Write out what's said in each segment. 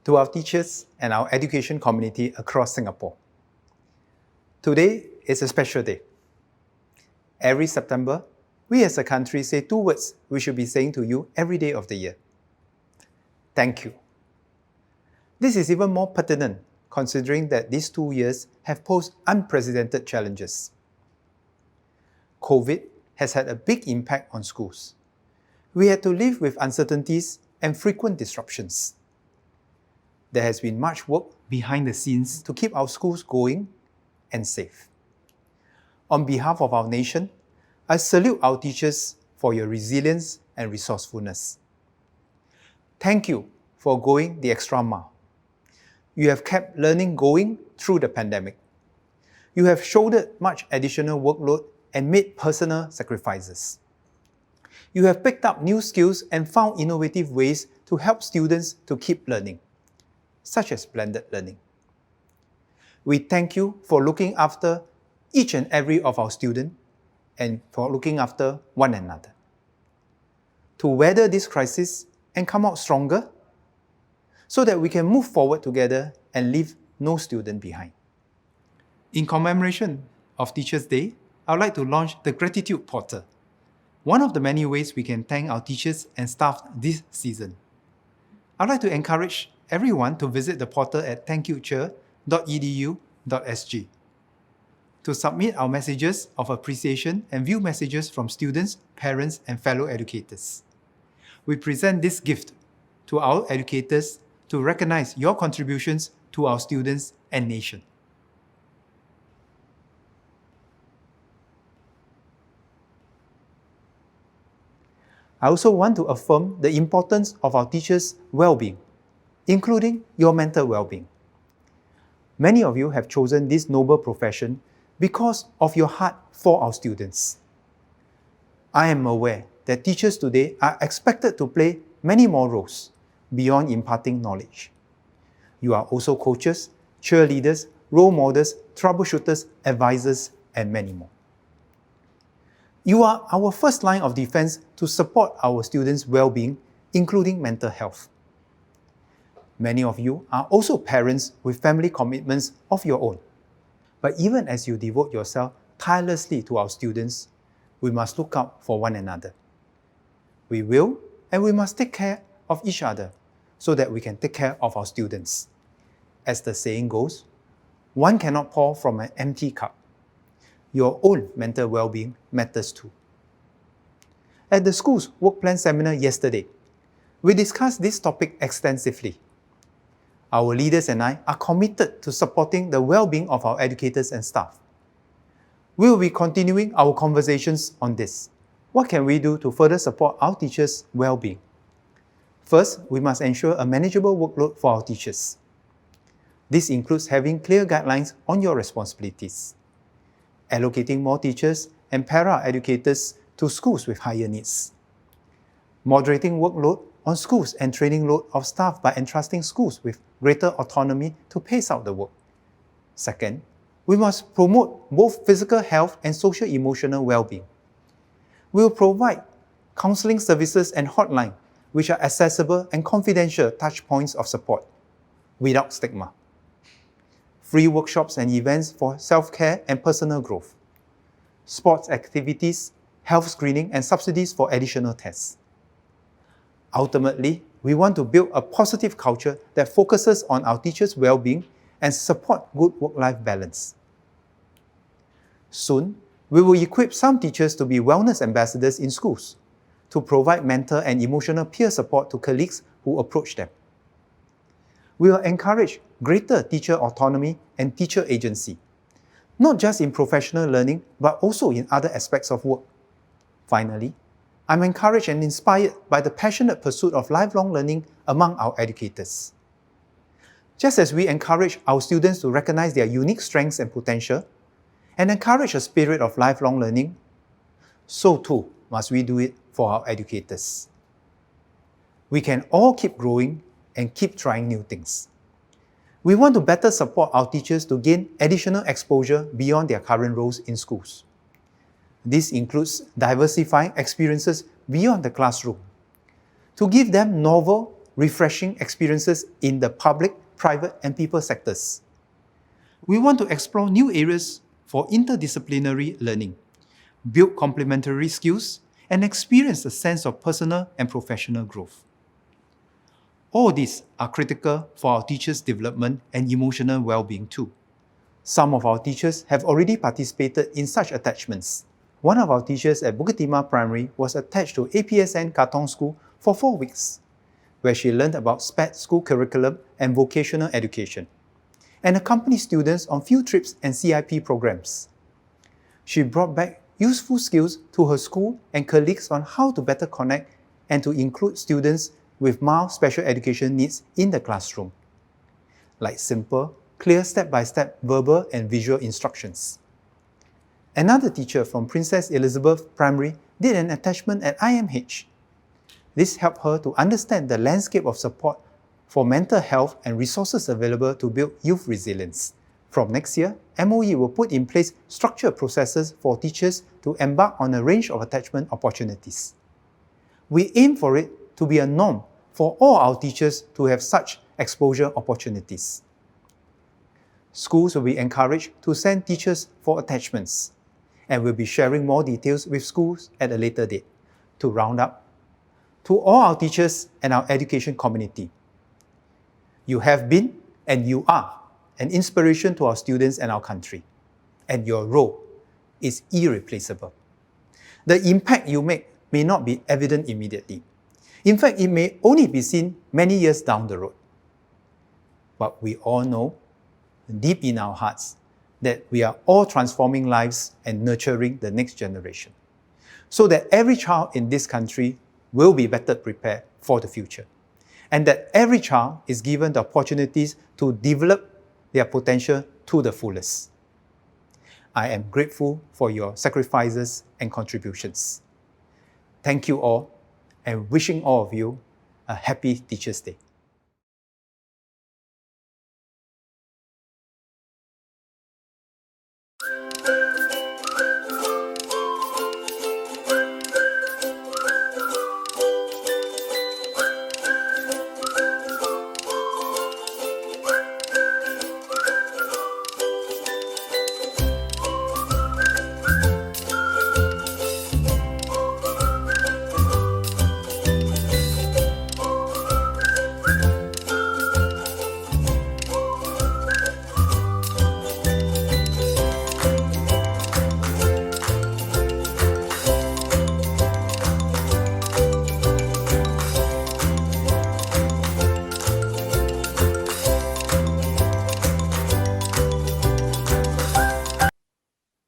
to our teachers and our education community across Singapore. Today is a special day. Every September, we as a country say two words we should be saying to you every day of the year. Thank you. This is even more pertinent considering that these 2 years have posed unprecedented challenges. COVID has had a big impact on schools. We had to live with uncertainties and frequent disruptions. There has been much work behind the scenes to keep our schools going and safe. On behalf of our nation, I salute our teachers for your resilience and resourcefulness. Thank you for going the extra mile. You have kept learning going through the pandemic. You have shouldered much additional workload and made personal sacrifices. You have picked up new skills and found innovative ways to help students to keep learning, such as blended learning. We thank you for looking after each and every of our students and for looking after one another. To weather this crisis and come out stronger, so that we can move forward together and leave no student behind. In commemoration of Teachers Day, I would like to launch the Gratitude Portal, one of the many ways we can thank our teachers and staff this season. I'd like to encourage everyone to visit the portal at thankyoucher.edu.sg to submit our messages of appreciation and view messages from students, parents, and fellow educators. We present this gift to our educators to recognize your contributions to our students and nation. I also want to affirm the importance of our teachers' well-being, including your mental well-being. Many of you have chosen this noble profession because of your heart for our students. I am aware that teachers today are expected to play many more roles beyond imparting knowledge. You are also coaches, cheerleaders, role models, troubleshooters, advisors, and many more. You are our first line of defense to support our students' well-being, including mental health. Many of you are also parents with family commitments of your own. But even as you devote yourself tirelessly to our students, we must look out for one another. We will and we must take care of each other so that we can take care of our students. As the saying goes, one cannot pour from an empty cup. Your own mental well-being matters too. At the school's work plan seminar yesterday, we discussed this topic extensively. Our leaders and I are committed to supporting the well-being of our educators and staff. We will be continuing our conversations on this. What can we do to further support our teachers' well-being? First, we must ensure a manageable workload for our teachers. This includes having clear guidelines on your responsibilities, allocating more teachers and para-educators to schools with higher needs, moderating workload on schools and training load of staff by entrusting schools with greater autonomy to pace out the work. Second, we must promote both physical health and social-emotional well-being. We will provide counseling services and hotline which are accessible and confidential touchpoints of support without stigma. Free workshops and events for self-care and personal growth. Sports activities, health screening, and subsidies for additional tests. Ultimately, we want to build a positive culture that focuses on our teachers' well-being and support good work-life balance. Soon, we will equip some teachers to be wellness ambassadors in schools to provide mental and emotional peer support to colleagues who approach them. We will encourage greater teacher autonomy and teacher agency, not just in professional learning, but also in other aspects of work. Finally, I'm encouraged and inspired by the passionate pursuit of lifelong learning among our educators. Just as we encourage our students to recognize their unique strengths and potential, and encourage a spirit of lifelong learning, so too must we do it for our educators. We can all keep growing and keep trying new things. We want to better support our teachers to gain additional exposure beyond their current roles in schools. This includes diversifying experiences beyond the classroom, to give them novel refreshing experiences in the public, private, and people sectors. We want to explore new areas for interdisciplinary learning, build complementary skills, and experience a sense of personal and professional growth. All these are critical for our teachers' development and emotional well-being too. Some of our teachers have already participated in such attachments. One of our teachers at Bukit Timah Primary was attached to APSN Katong School for 4 weeks, where she learned about SPED school curriculum and vocational education, and accompanied students on field trips and CIP programs. She brought back useful skills to her school and colleagues on how to better connect and to include students with mild special education needs in the classroom, like simple, clear step-by-step verbal and visual instructions. Another teacher from Princess Elizabeth Primary did an attachment at IMH. This helped her to understand the landscape of support for mental health and resources available to build youth resilience. From next year, MOE will put in place structured processes for teachers to embark on a range of attachment opportunities. We aim for it to be a norm for all our teachers to have such exposure opportunities. Schools will be encouraged to send teachers for attachments, and we'll be sharing more details with schools at a later date. To round up, to all our teachers and our education community, you have been and you are an inspiration to our students and our country, and your role is irreplaceable. The impact you make may not be evident immediately. In fact, it may only be seen many years down the road. But we all know, deep in our hearts, that we are all transforming lives and nurturing the next generation, so that every child in this country will be better prepared for the future, and that every child is given the opportunities to develop their potential to the fullest. I am grateful for your sacrifices and contributions. Thank you all, and wishing all of you a happy Teachers' Day.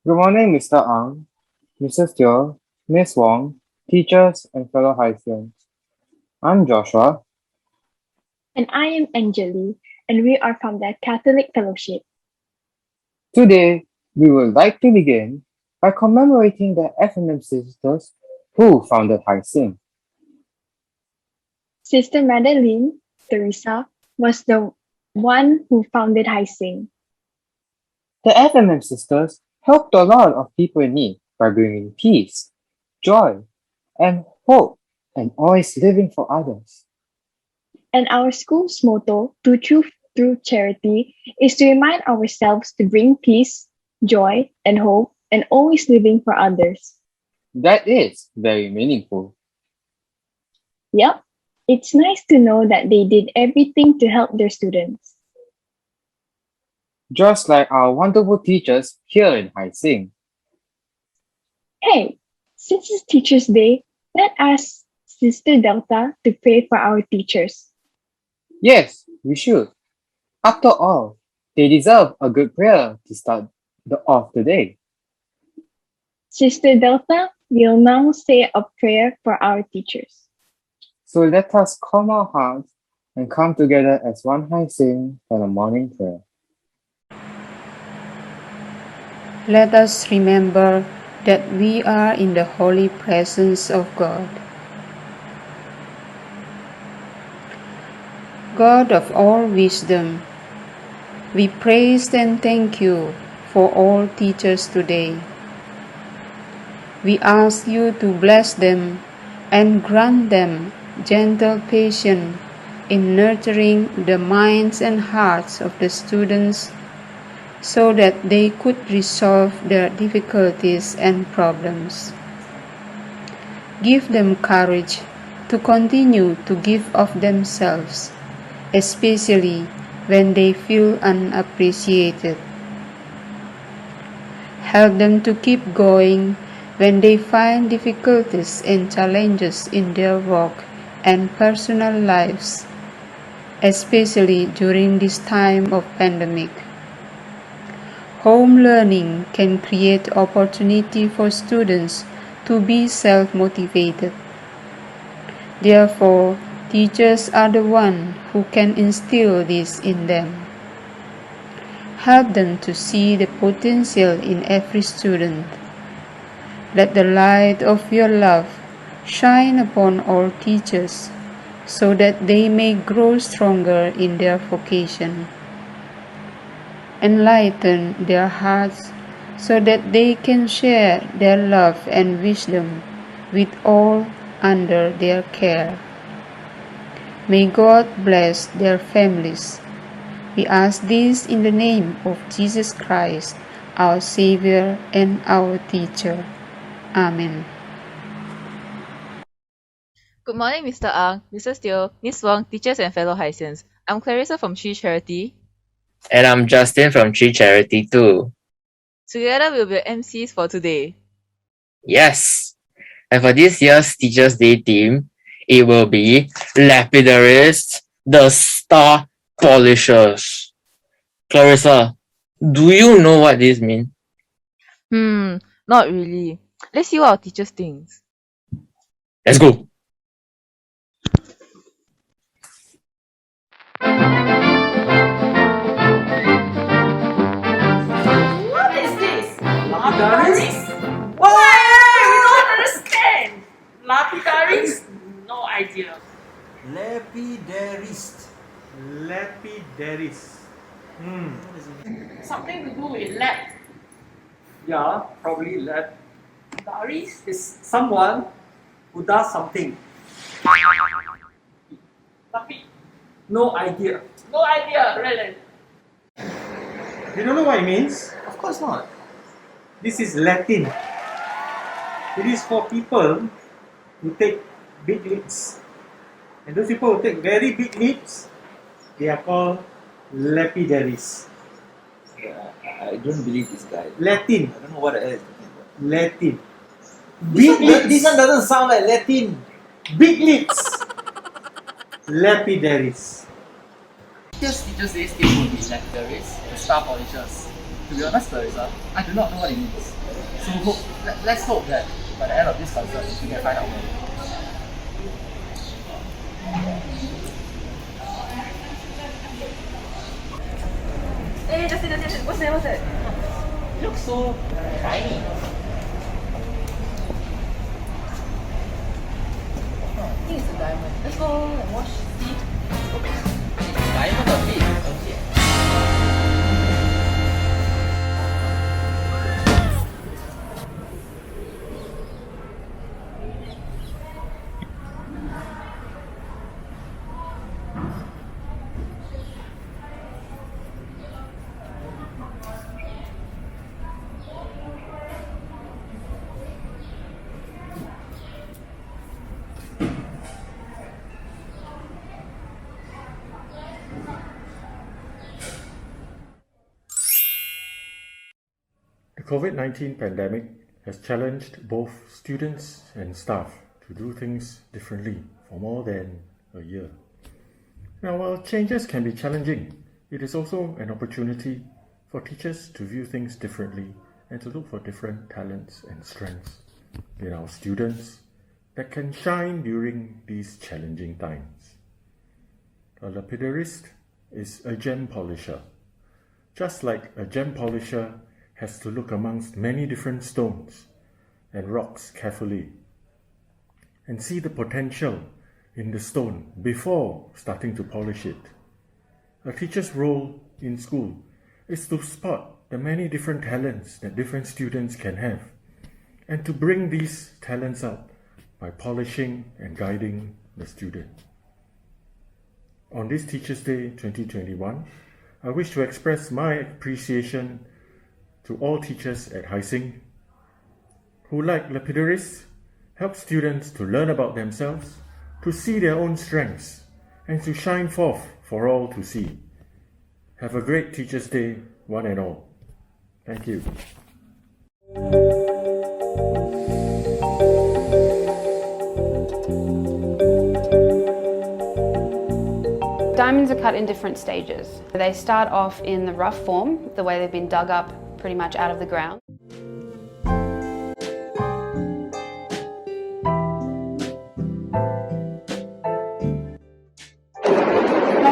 Good morning, Mr. Ang, Mrs. Teo, Ms. Wong, teachers, and fellow Haitians. I'm Joshua. And I am Anjali, and we are from the Catholic Fellowship. Today, we would like to begin by commemorating the FMM sisters who founded HSC. Sister Madeline Teresa was the one who founded HSC. The FMM sisters helped a lot of people in need by bringing peace, joy, and hope, and always living for others. And our school's motto, "To Truth Through Charity," is to remind ourselves to bring peace, joy, and hope, and always living for others. That is very meaningful. Yep, it's nice to know that they did everything to help their students. Just like our wonderful teachers here in HSC. Hey, since it's Teachers' Day, let us Sister Delta to pray for our teachers. Yes, we should. After all, they deserve a good prayer to start off the day. Sister Delta will now say a prayer for our teachers. So let us calm our hearts and come together as one HSC for the morning prayer. Let us remember that we are in the holy presence of God. God of all wisdom, we praise and thank you for all teachers today. We ask you to bless them and grant them gentle patience in nurturing the minds and hearts of the students so that they could resolve their difficulties and problems. Give them courage to continue to give of themselves, especially when they feel unappreciated. Help them to keep going when they find difficulties and challenges in their work and personal lives, especially during this time of pandemic. Home learning can create opportunity for students to be self-motivated. Therefore, teachers are the ones who can instill this in them. Help them to see the potential in every student. Let the light of your love shine upon all teachers so that they may grow stronger in their vocation. Enlighten their hearts so that they can share their love and wisdom with all under their care. May God bless their families. We ask this in the name of Jesus Christ, our Savior and our Teacher. Amen. Good morning, Mr. Ang, Mrs. Teo, Ms. Wong, teachers and fellow Haitians. I'm Clarissa from Tree Charity. And I'm Justin from Tree Charity too. Together we'll be MCs for today. Yes! And for this year's Teachers Day theme, it will be Lapidarists, the Star Polishers. Clarissa, do you know what this means? Not really. Let's see what our teachers think. Let's go! What is this? Lapidaries? Why? We don't understand. Lapidaries? No idea. Lapidarist. Lapidarist. Something to do with lab. Yeah, probably lab Daries? is someone who does something. Lapi? No idea. No idea, really. You don't know what it means? Of course not. This is Latin. It is for people who take big leaps. And those people who take very big leaps, they are called lapidaries. I don't believe this guy. Latin. I don't know what the hell he's talking about. Latin. Big leaps. This one doesn't sound like Latin. Big leaps. Lapidaries. Yes, Teachers Day still will be Lapidarists, the Star Polishers. To be honest, Clarissa, I do not know what it means. So let's hope that by the end of this concert, we can find out more. Hey, Justin, what's that? It looks so shiny. I think it's a diamond. Let's go and watch. See? Diamond or big? Okay. The COVID-19 pandemic has challenged both students and staff to do things differently for more than a year. Now, while changes can be challenging, it is also an opportunity for teachers to view things differently and to look for different talents and strengths in our students that can shine during these challenging times. A lapidarist is a gem polisher. Just like a gem polisher has to look amongst many different stones and rocks carefully and see the potential in the stone before starting to polish it. A teacher's role in school is to spot the many different talents that different students can have and to bring these talents out by polishing and guiding the student. On this Teachers Day 2021, I wish to express my appreciation to all teachers at HSC who, like lapidarists, help students to learn about themselves, to see their own strengths, and to shine forth for all to see. Have a great Teachers Day, one and all. Thank you. Diamonds are cut in different stages. They start off in the rough form, the way they've been dug up pretty much out of the ground. My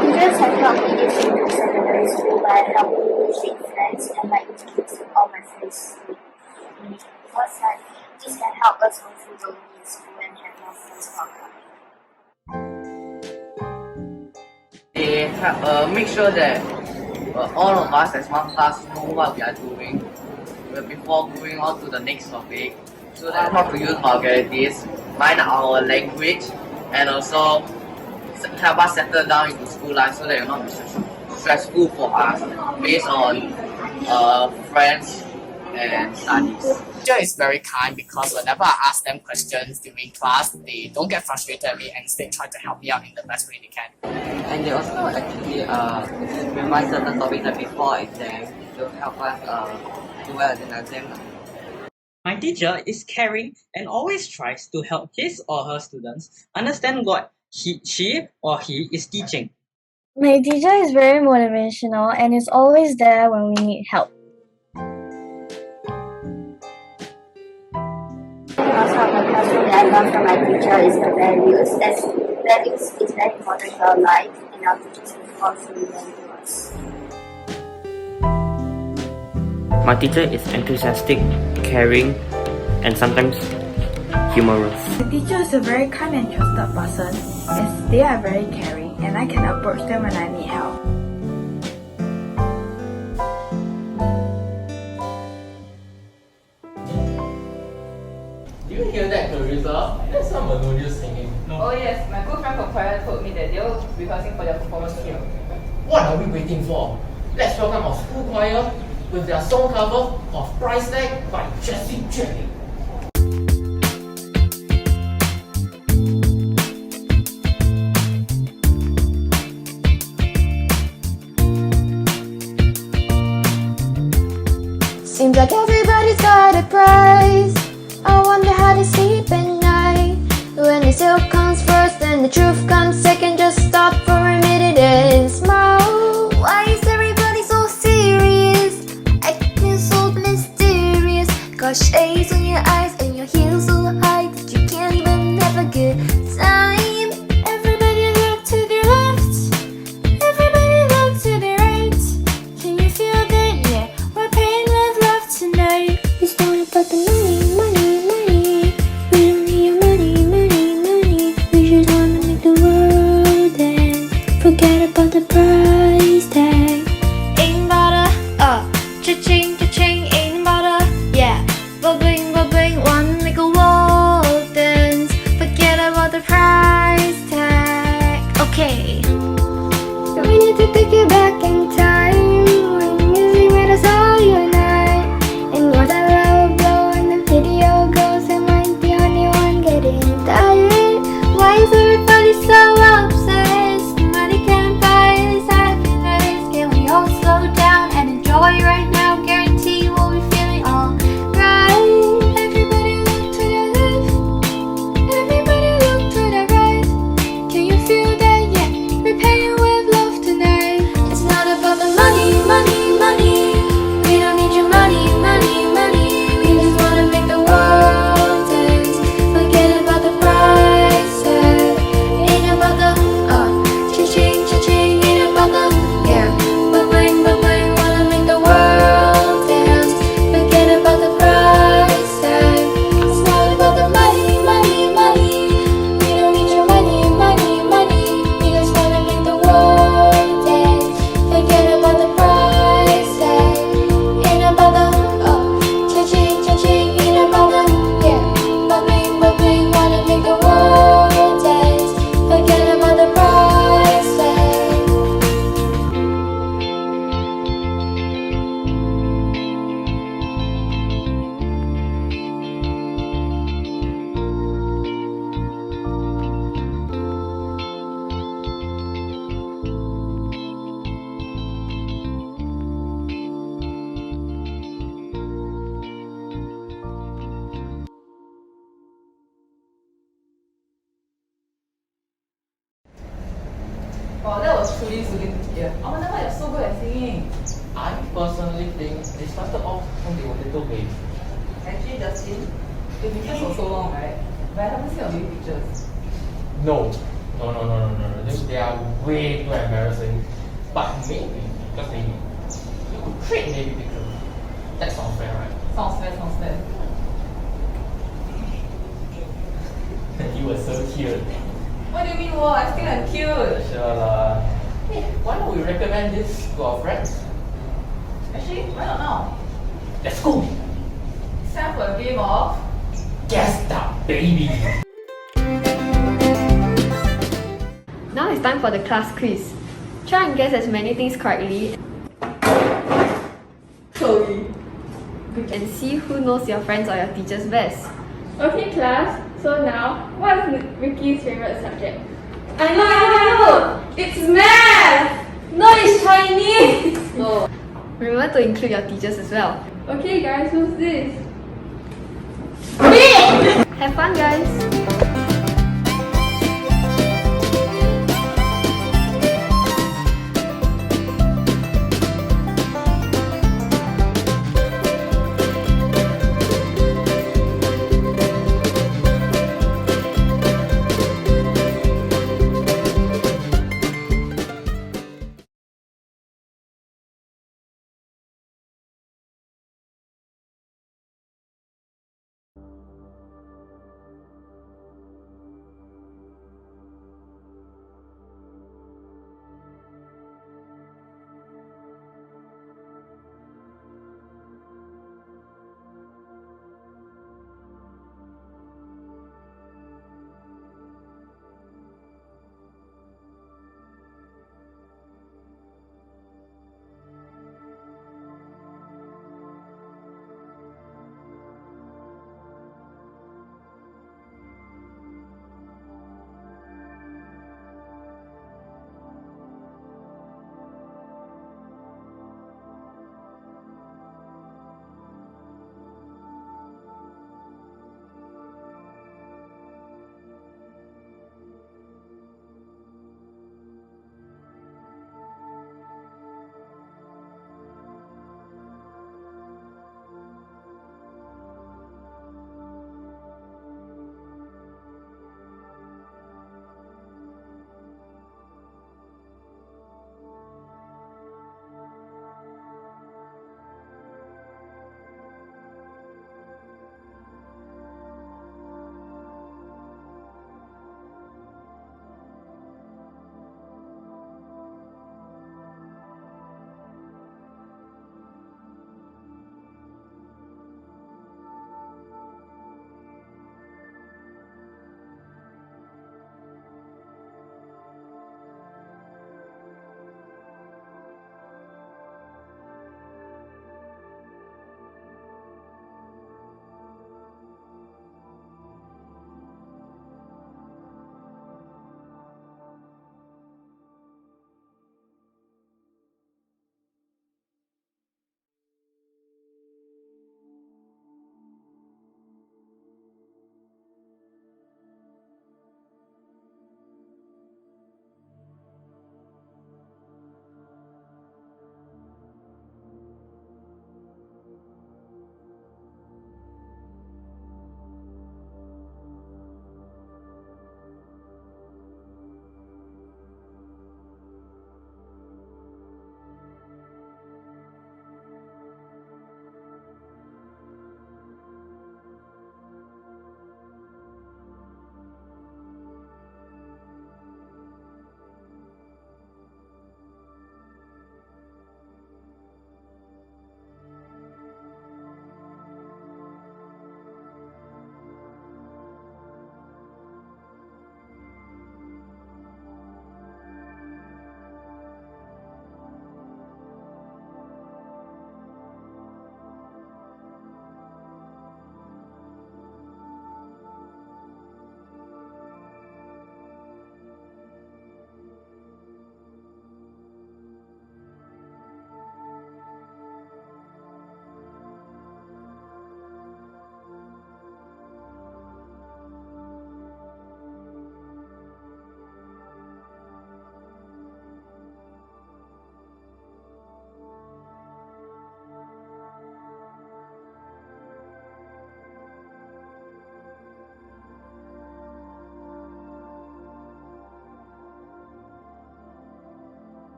teachers have helped me get into secondary school by helping me make friends and like to keep all my friends safe. What's that? This can help us go through the lonely school and have more friends for They make sure that all of us as one class know what we are doing before moving on to the next topic, so that how to use vulgarities, mind our language, and also help us settle down into school life so that it's not stressful for us based on friends and studies. Teacher is very kind because whenever I ask them questions during class, they don't get frustrated at me and instead try to help me out in the best way they can. And they also actually remind certain topics that before exam to help us do well in the exam. My teacher is caring and always tries to help his or her students understand what she or he is teaching. My teacher is very motivational and is always there when we need help. Also, the classroom that I learned from my teacher is the values. As values is very important to our life, and our teachers will also learn to us. My teacher is enthusiastic, caring, and sometimes humorous. My teacher is a very kind and trusted person, as they are very caring and I can approach them when I need help. Do you hear that, Clarissa? That's some melodious singing. Oh yes, my good friend from choir told me that they were rehearsing for their performance here. What are we waiting for? Let's welcome our school choir with their song cover of Price Tag by Jessie J. Seems like everybody's got a price. I wonder how they sleep at night. When the sale comes first and the truth comes second, just stop for a minute and smile. Why is everybody so serious? Acting so mysterious. Got shades on your eyes and your heels so high that you can't even have a good time. Everybody look to the left. Everybody look to the right. Can you feel that? Yeah, we're paying with love tonight. It's not about the money, money, money. We don't need your money, money, money. We just wanna make the world dance. Forget about the price tag. Ain't about cha-ching, cha-ching. Ain't about yeah. Bubbling, bubbling, wanna make a world dance. Forget about the price Sudin here. I wonder why you're so good at singing. I personally think they started off when they were little babies. Actually, Justin, you've been here for so long, right? But I haven't seen your baby pictures. No. They are way too embarrassing. But maybe, just maybe, you could trade maybe pictures. That sounds fair, right? Sounds fair, sounds fair. You were so cute. What do you mean, I think I'm cute. Sure lah. Hey, why don't we recommend this to our friends? Actually, why not now? Let's go! It's time for a game of Guess That Baby! Now it's time for the class quiz. Try and guess as many things correctly Chloe. and see who knows your friends or your teachers best. Okay class, so now, what is Ricky's favorite subject? I know! It's math! No, it's Chinese! Oh. Remember to include your teachers as well. Okay guys, who's this? Have fun guys!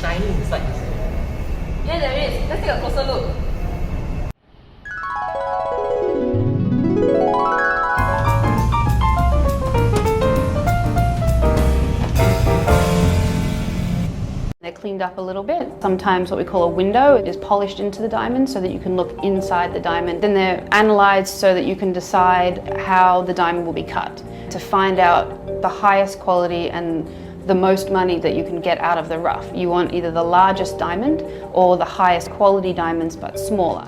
shiny inside this thing? Yeah, there is. Let's take a closer look. They're cleaned up a little bit. Sometimes what we call a window is polished into the diamond so that you can look inside the diamond. Then they're analysed so that you can decide how the diamond will be cut to find out the highest quality and the most money that you can get out of the rough. You want either the largest diamond or the highest quality diamonds but smaller.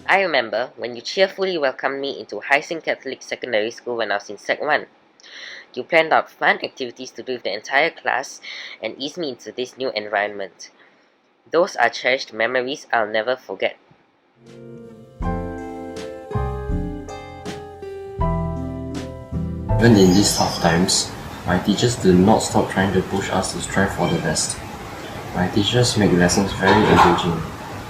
I remember when you cheerfully welcomed me into Hyacinth Catholic Secondary School when I was in Sec 1. You planned out fun activities to do with the entire class and eased me into this new environment. Those are cherished memories I'll never forget. Even in these tough times, my teachers do not stop trying to push us to strive for the best. My teachers make lessons very engaging,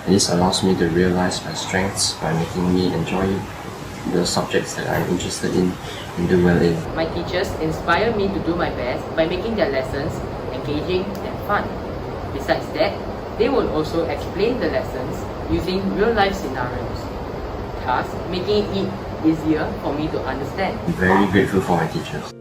and this allows me to realize my strengths by making me enjoy the subjects that I'm interested in and do well in. My teachers inspire me to do my best by making their lessons engaging and fun. Besides that, they will also explain the lessons using real-life scenarios, thus making it easier for me to understand. I'm very grateful for my teachers.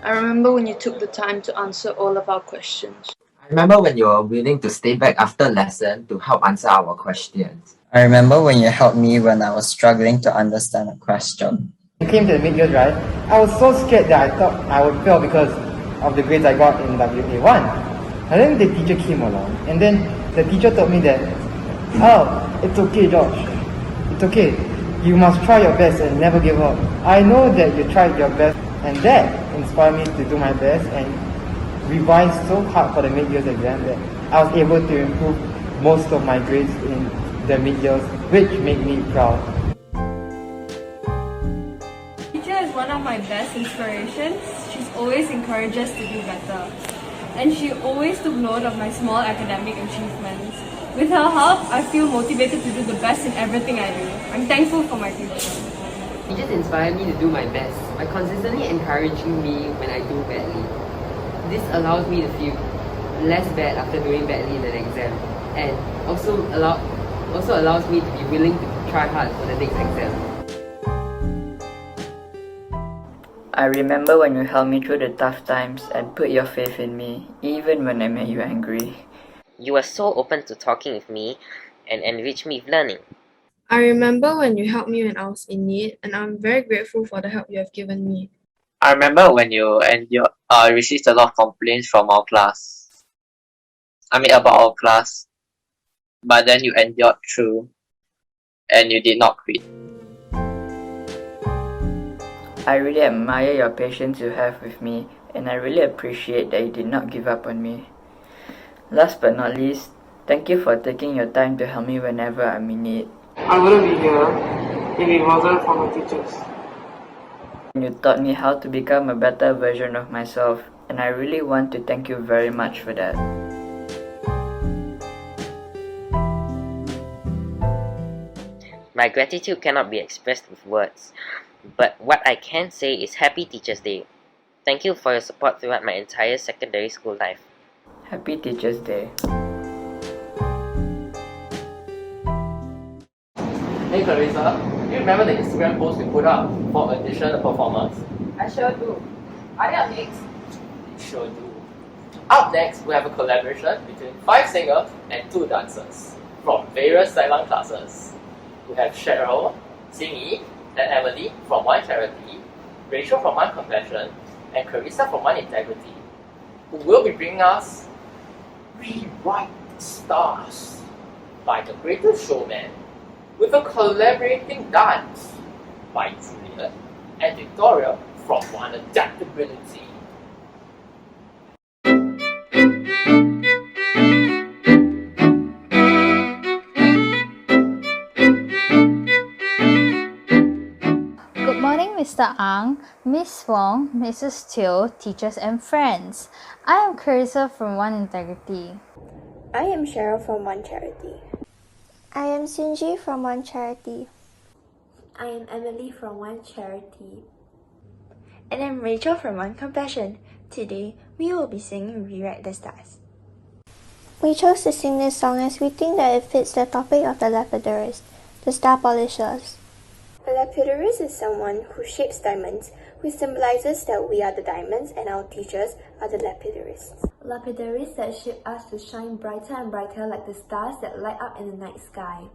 I remember when you took the time to answer all of our questions. I remember when you were willing to stay back after lesson to help answer our questions. I remember when you helped me when I was struggling to understand a question. When it came to the mid-years, right, I was so scared that I thought I would fail because of the grades I got in WA1. And then the teacher came along, and then the teacher told me that, oh, it's okay, George. It's okay. You must try your best and never give up. I know that you tried your best, and that inspired me to do my best and revise so hard for the mid-years exam that I was able to improve most of my grades in the mid-years, which made me proud. Teacher is one of my best inspirations. She's always encouraged us to do better. And she always took note of my small academic achievements. With her help, I feel motivated to do the best in everything I do. I'm thankful for my teacher. Teachers inspire me to do my best by consistently encouraging me when I do badly. This allows me to feel less bad after doing badly in an exam, and also allows me to be willing to try hard for the next exam. I remember when you helped me through the tough times and put your faith in me, even when I made you angry. You were so open to talking with me and enriched me with learning. I remember when you helped me when I was in need, and I'm very grateful for the help you have given me. I remember when you received a lot of complaints from our class. About our class. But then you endured through and you did not quit. I really admire your patience you have with me, and I really appreciate that you did not give up on me. Last but not least, thank you for taking your time to help me whenever I'm in need. I wouldn't be here if it wasn't for my teachers. You taught me how to become a better version of myself, and I really want to thank you very much for that. My gratitude cannot be expressed with words, but what I can say is Happy Teachers Day. Thank you for your support throughout my entire secondary school life. Happy Teachers Day. Hey Clarissa, do you remember the Instagram post we put up for audition performance? I sure do. Are they up next? Sure do. Up next, we have a collaboration between 5 singers and 2 dancers from various sideline classes. We have Cheryl, Singy, and Emily from One Charity, Rachel from One Compassion, and Clarissa from One Integrity, who will be bringing us Rewrite Stars by The Greatest Showman, with a collaborating dance by Juliet and Victoria from One Adaptability. Good morning, Mr. Ang, Miss Wong, Mrs. Teo, teachers and friends. I am Carissa from One Integrity. I am Cheryl from One Charity. I am Sunji from One Charity. I am Emily from One Charity. And I'm Rachel from One Compassion. Today, we will be singing Rewrite the Stars. We chose to sing this song as we think that it fits the topic of the lapidarists, the star polishers. A lapidarist is someone who shapes diamonds, who symbolizes that we are the diamonds and our teachers are the lapidarists. Lapidaries that shape us to shine brighter and brighter like the stars that light up in the night sky.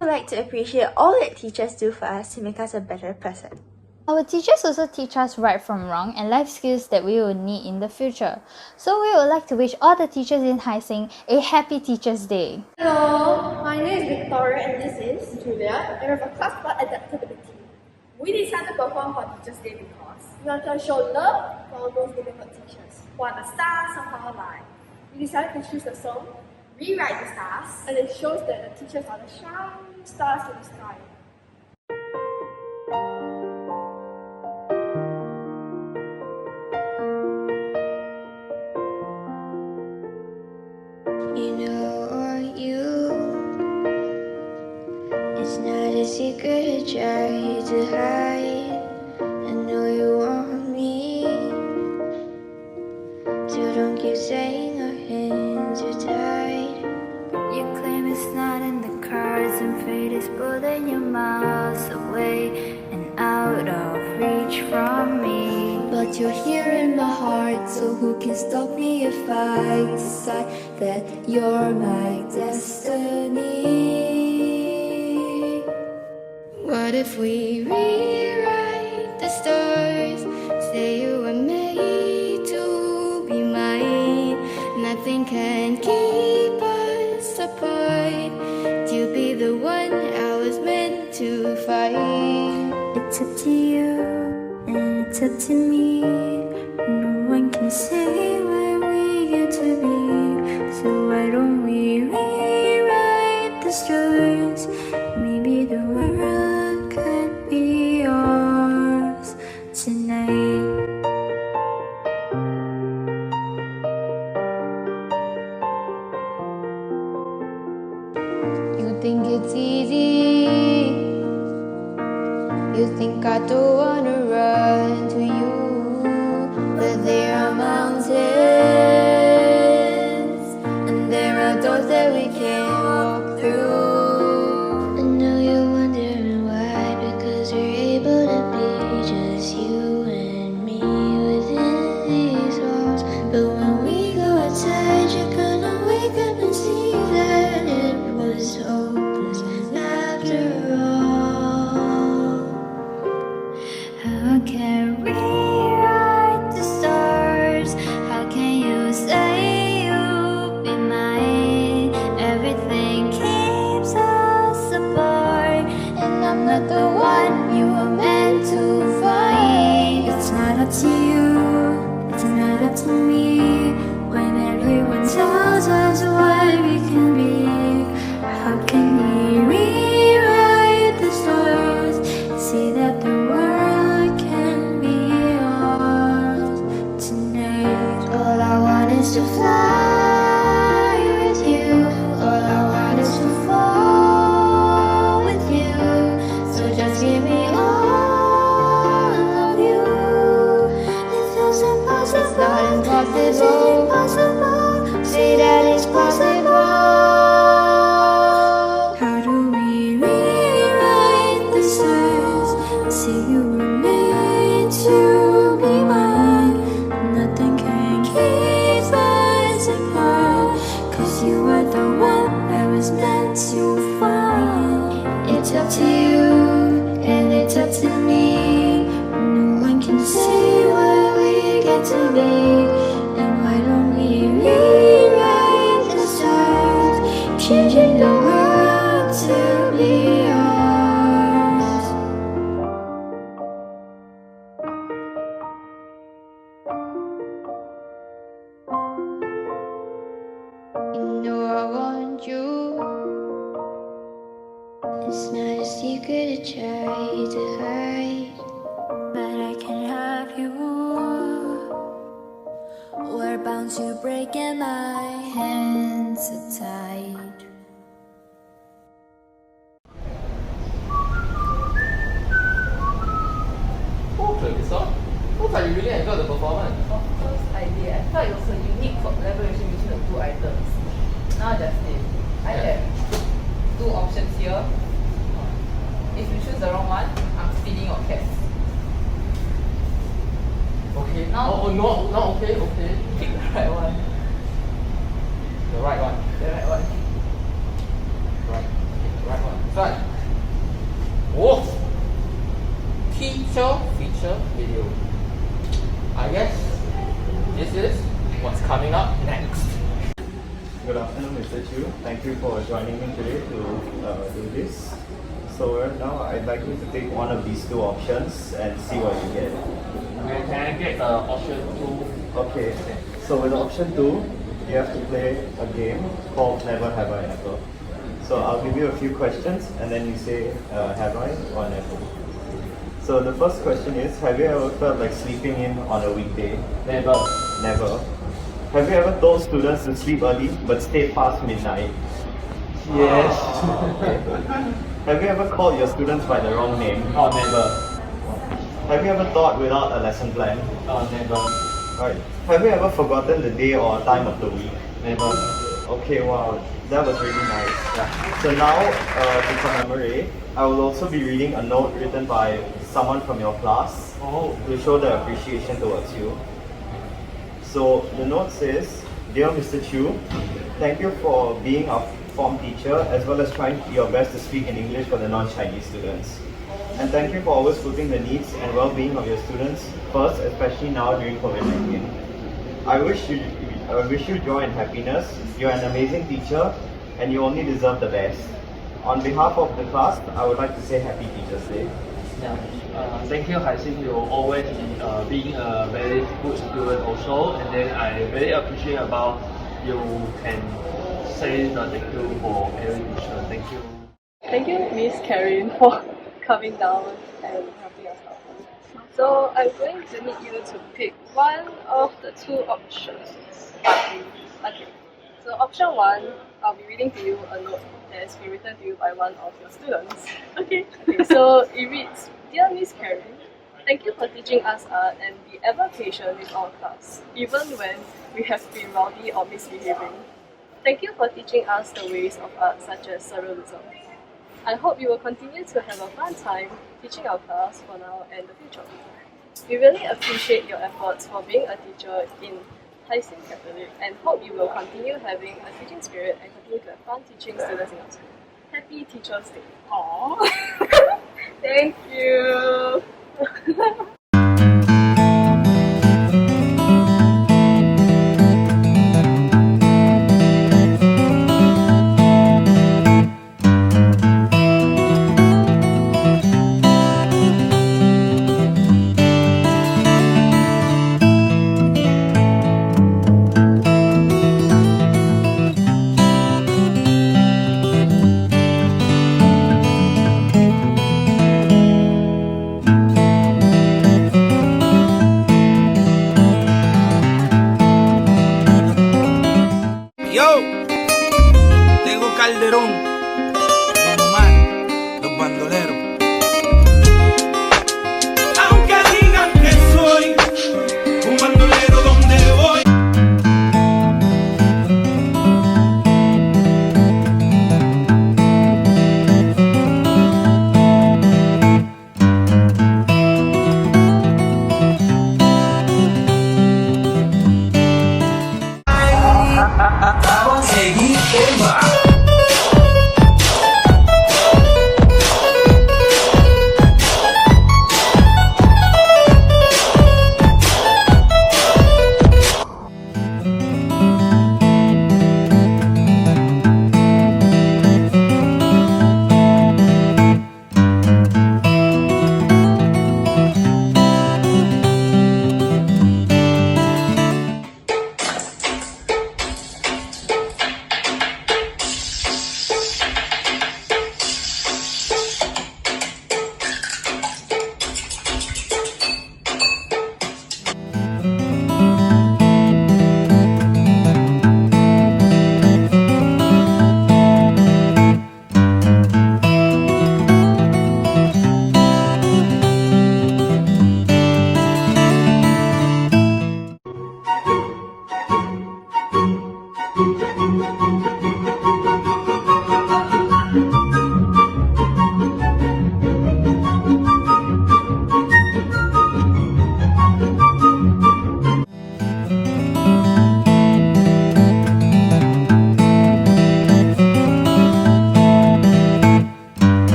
We'd like to appreciate all that teachers do for us to make us a better person. Our teachers also teach us right from wrong and life skills that we will need in the future. So we would like to wish all the teachers in Hai Sing a happy Teachers Day. Hello, my name is Victoria and this is Julia, and we have a class about adaptability. We decided to perform for Teachers Day because we want to show love for our most difficult teachers, who are the stars of our life. We decided to choose the song Rewrite the Stars, and it shows that the teachers are the shining stars in the sky. It's not a secret I try to hide. I know you want me, so don't keep saying our hands are tied. You claim it's not in the cards, and fate is pulling you miles away and out of reach from me. But you're here in my heart, so who can stop me if I decide that you're my destiny? What if we rewrite the stars? Say you were made to be mine. Nothing can keep us apart. You'll be the one I was meant to find. It's up to you, and it's up to me. No one can say where we get to be. So why don't we rewrite the stars? Maybe the world could be yours tonight. You think it's easy? You think I don't wanna run to you? But there are mountains, and there are doors that we can't walk through. I know you're wondering why, because we're able to be just you and me within these walls. But when we go outside, you're gonna wake up and see that it was hopeless after all. How can we rewrite the stars? How can you say you'll be mine? Everything keeps us apart, and I'm not the one you were meant to find. It's not up to you, it's not up to me. When everyone tells us what we can be, how can we rewrite the stars? See that the world can be yours tonight. All I want is to fly with you. All I want is to fall with you. So just give me all of you. It feels impossible. It's not impossible. Say that it's possible. that you really enjoyed the performance. Of course I did. I thought it was a unique collaboration between the two items. Now Justin, I have two options here. If you choose the wrong one, I'm spinning your cap. Okay. Now, Oh, no, no, okay. pick the right one. The right one. The right one. Right. Okay, the right one. This one. Oh! Teacher feature video. I guess this is what's coming up next. Good afternoon, Mr. Chu. Thank you for joining me today to do this. So now I'd like you to take one of these two options and see what you get. Okay, can I get option 2? Okay, so with option 2, you have to play a game called Never Have I Ever. So I'll give you a few questions and then you say have I or never. So the first question is, have you ever felt like sleeping in on a weekday? Never. Never. Have you ever told students to sleep early but stayed past midnight? Yes. Okay. Have you ever called your students by the wrong name? Oh, never. Have you ever taught without a lesson plan? Never. Alright. Have you ever forgotten the day or time of the week? Never. Okay, wow, that was really nice. Yeah. So now, to commemorate, I will also be reading a note written by someone from your class to show the appreciation towards you. So the note says, Dear Mr. Chu, thank you for being our form teacher as well as trying your best to speak in English for the non-Chinese students. And thank you for always putting the needs and well-being of your students first, especially now during COVID-19. I wish you joy and happiness. You're an amazing teacher and you only deserve the best. On behalf of the class, I would like to say Happy Teachers Day. Yeah. Thank you, Haixin. You always being a very good student also, and then I very appreciate about you can say the thank you for every teacher. Thank you. Thank you, Miss Karen, for coming down and helping us out. So I'm going to need you to pick one of the two options. Okay. So option 1, I'll be reading to you a note that has been written to you by one of your students. Okay. So it reads, Dear Miss Karen, thank you for teaching us art and be ever patient with our class, even when we have been rowdy or misbehaving. Thank you for teaching us the ways of art such as surrealism. I hope you will continue to have a fun time teaching our class for now and the future. We really appreciate your efforts for being a teacher in HSC Catholic and hope you will continue having a teaching spirit and continue to have fun teaching students in our school. Happy Teachers Day. Aww. Thank you.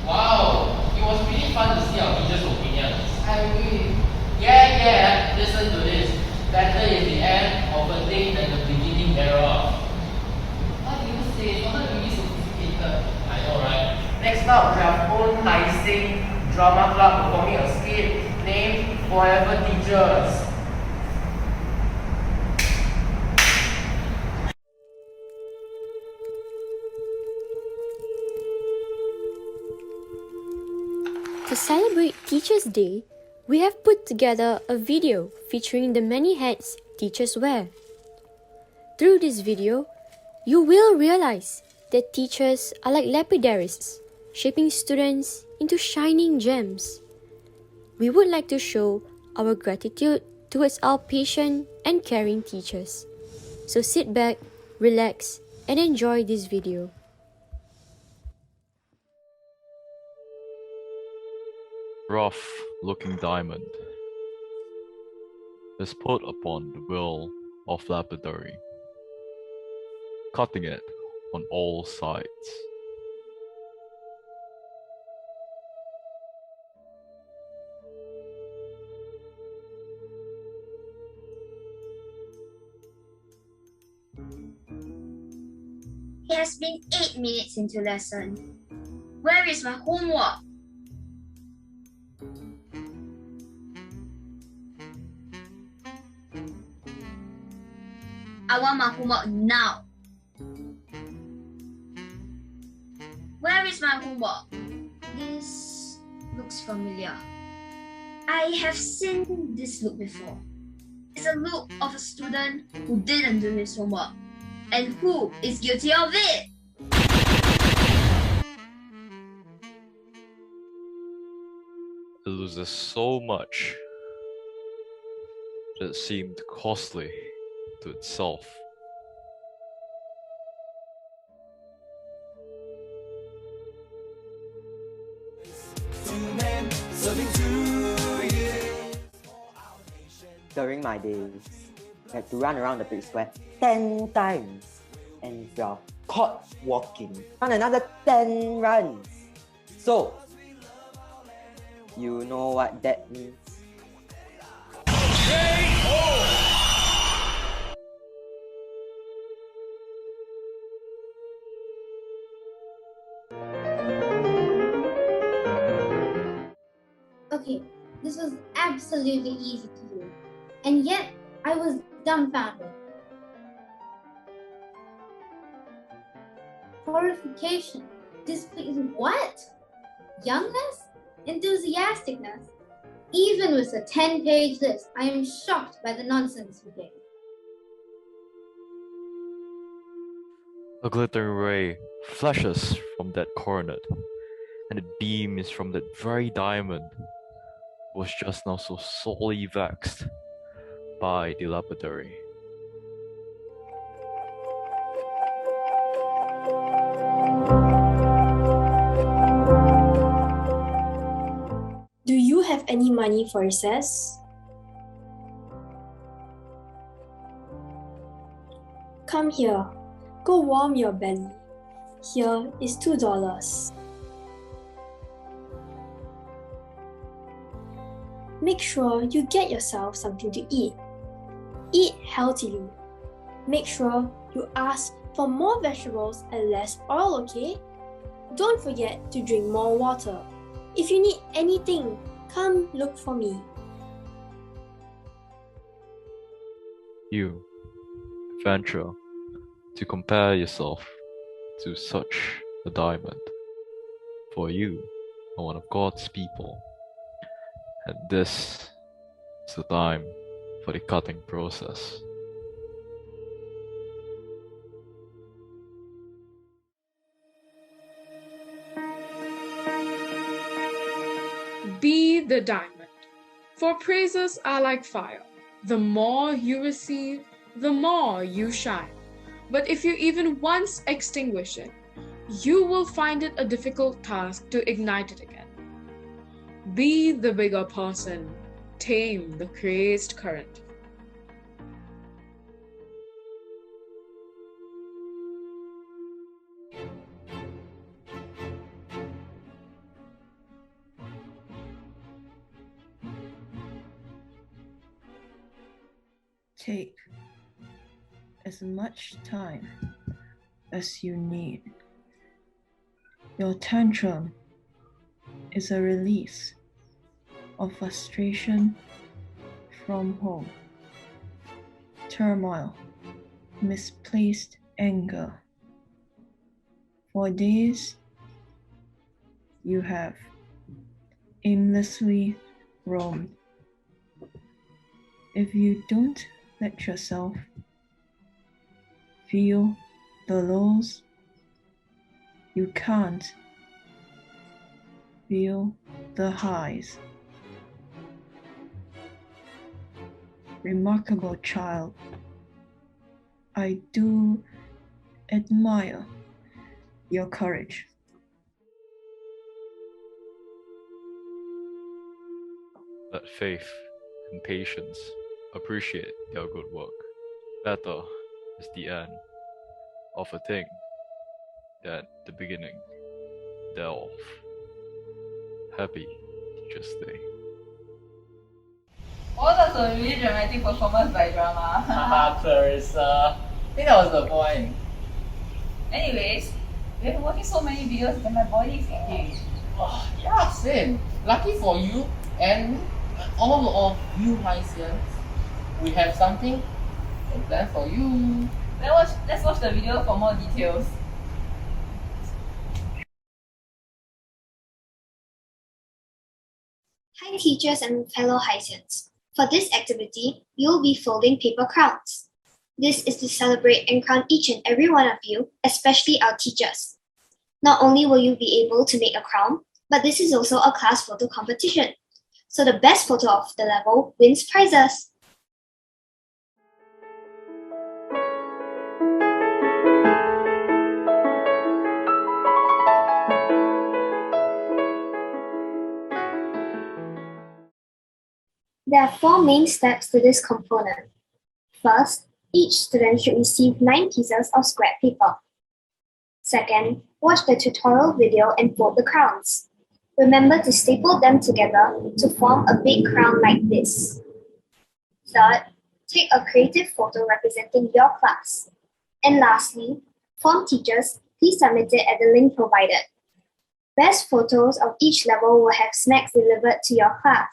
Wow, it was really fun to see our teachers' opinions. I agree. Yeah, listen to this. Better is the end of a thing than the beginning thereof. What do you say? It's not really sophisticated. I know, right? Next up, we have own Haising Drama Club performing a skit named Forever Teachers. To celebrate Teachers Day, we have put together a video featuring the many hats teachers wear. Through this video, you will realize that teachers are like lapidaries, shaping students into shining gems. We would like to show our gratitude towards our patient and caring teachers. So sit back, relax, and enjoy this video. Rough-looking diamond is put upon the wheel of lapidary, cutting it on all sides. It has been 8 minutes into lesson. Where is my homework? I want my homework now. Where is my homework? This looks familiar. I have seen this look before. It's a look of a student who didn't do his homework and who is guilty of it. It loses so much that it seemed costly to itself. During my days, I had to run around the big square 10 times. And if you're caught walking, run another 10 runs. So, you know what that means? Okay, this was absolutely easy to do, and yet I was dumbfounded. Horrification, disbelief, what? Youngness? Enthusiasticness? Even with a 10-page list, I am shocked by the nonsense you gave. A glittering ray flashes from that coronet, and the beams from that very diamond was just now so sorely vexed by the lapidary. Do you have any money for recess? Come here. Go warm your belly. Here is $2. Make sure you get yourself something to eat. Eat healthily. Make sure you ask for more vegetables and less oil, okay? Don't forget to drink more water. If you need anything, come look for me. You venture to compare yourself to such a diamond. For you are one of God's people, and this is the time for the cutting process. Be the diamond, for praises are like fire. The more you receive, the more you shine. But if you even once extinguish it, you will find it a difficult task to ignite it again. Be the bigger person, tame the crazed current. Take as much time as you need. Your tantrum is a release of frustration from home, turmoil, misplaced anger. For days, you have aimlessly roamed. If you don't let yourself feel the lows, you can't feel the highs. Remarkable child, I do admire your courage. Let faith and patience appreciate their good work. Better is the end of a thing than the beginning thereof. Happy Teachers Day. Oh, that's a really dramatic performance by drama. Haha, Clarissa. I think that was the point. Anyways, we've been watching so many videos that my body is aching. Oh, yeah, same. Lucky for you and all of you Haitians, we have something planned for you. Let's watch the video for more details. Hi teachers and fellow Haitians. For this activity, you'll be folding paper crowns. This is to celebrate and crown each and every one of you, especially our teachers. Not only will you be able to make a crown, but this is also a class photo competition. So the best photo of the level wins prizes. There are 4 main steps to this component. First, each student should receive 9 pieces of scrap paper. Second, watch the tutorial video and fold the crowns. Remember to staple them together to form a big crown like this. Third, take a creative photo representing your class. And lastly, form teachers, please submit it at the link provided. Best photos of each level will have snacks delivered to your class.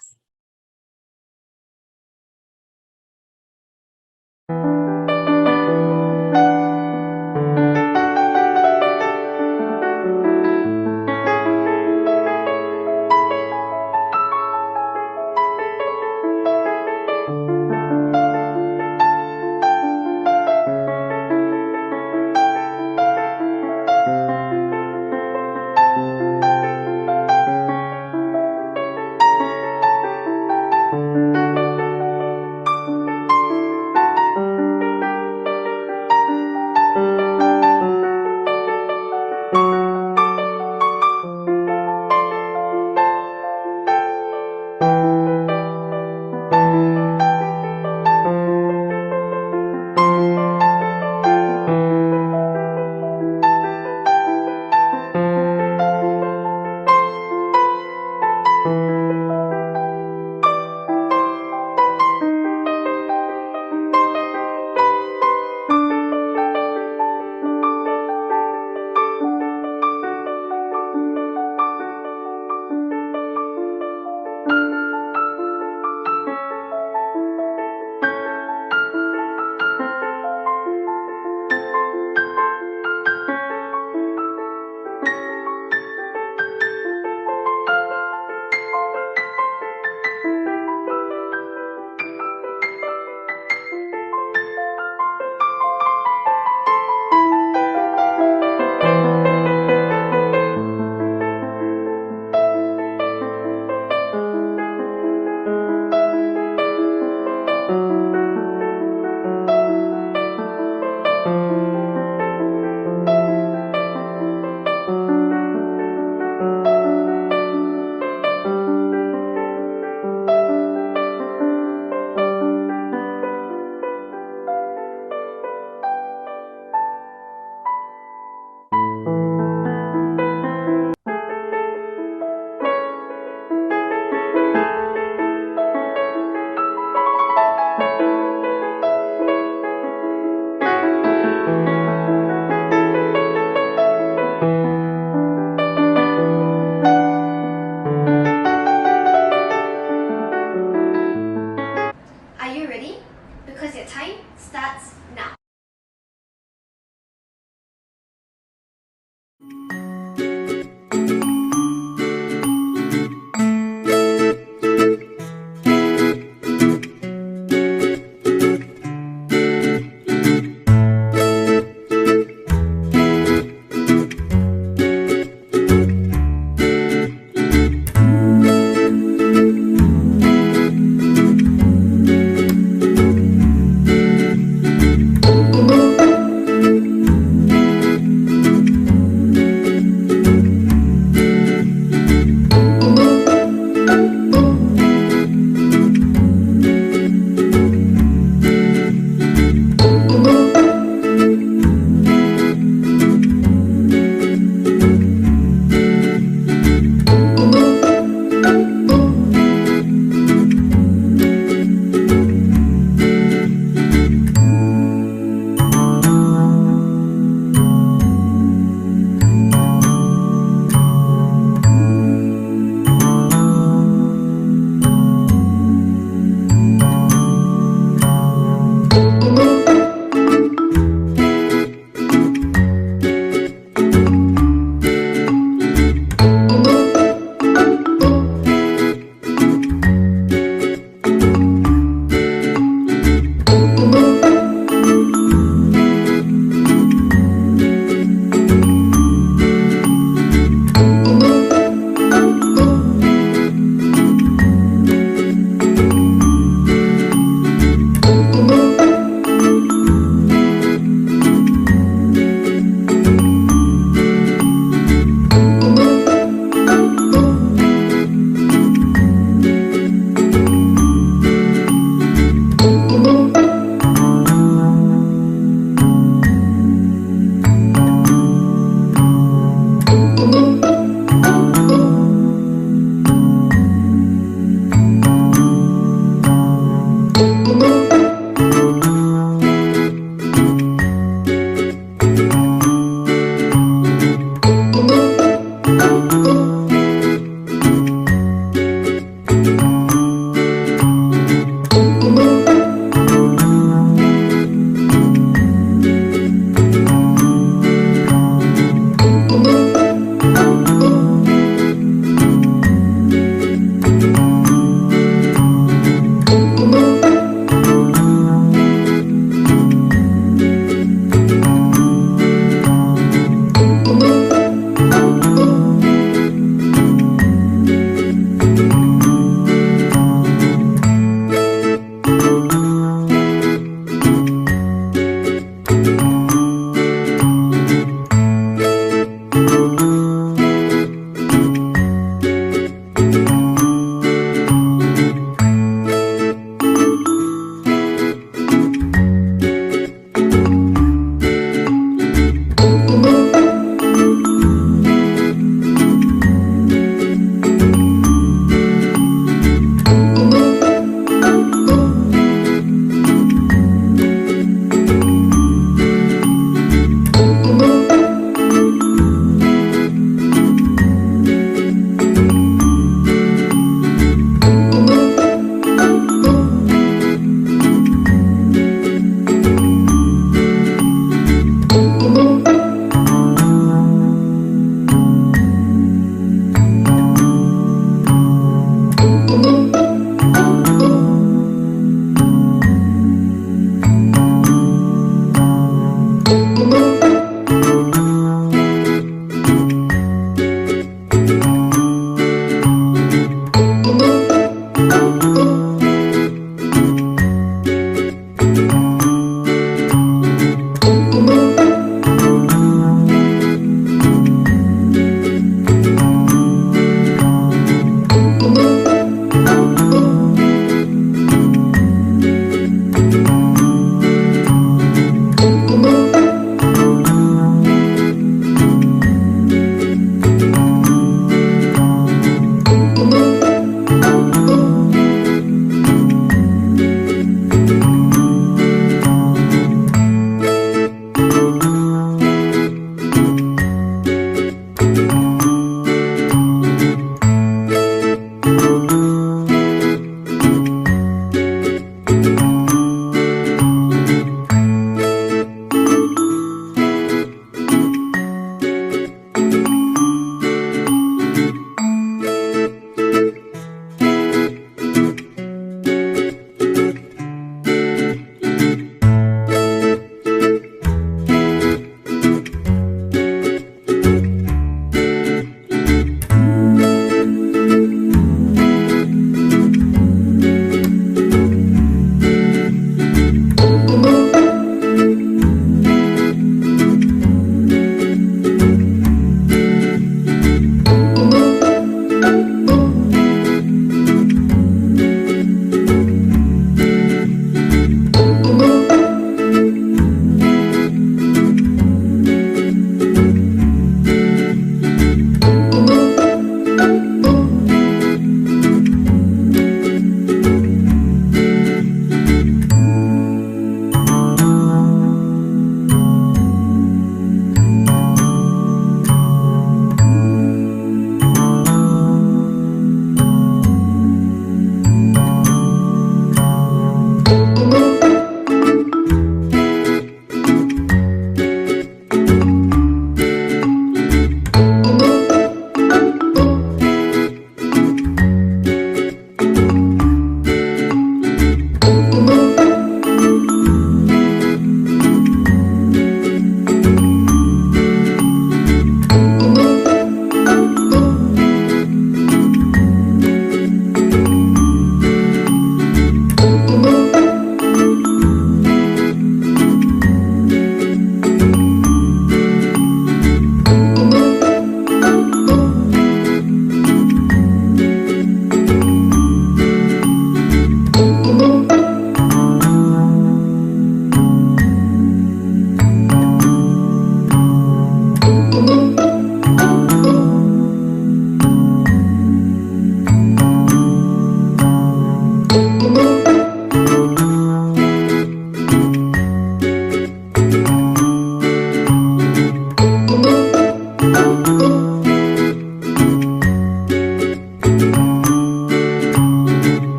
Are you ready? Because your time starts now.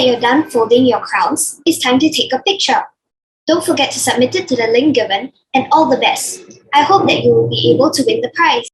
you're done folding your crowns, it's time to take a picture. Don't forget to submit it to the link given, and all the best. I hope that you will be able to win the prize.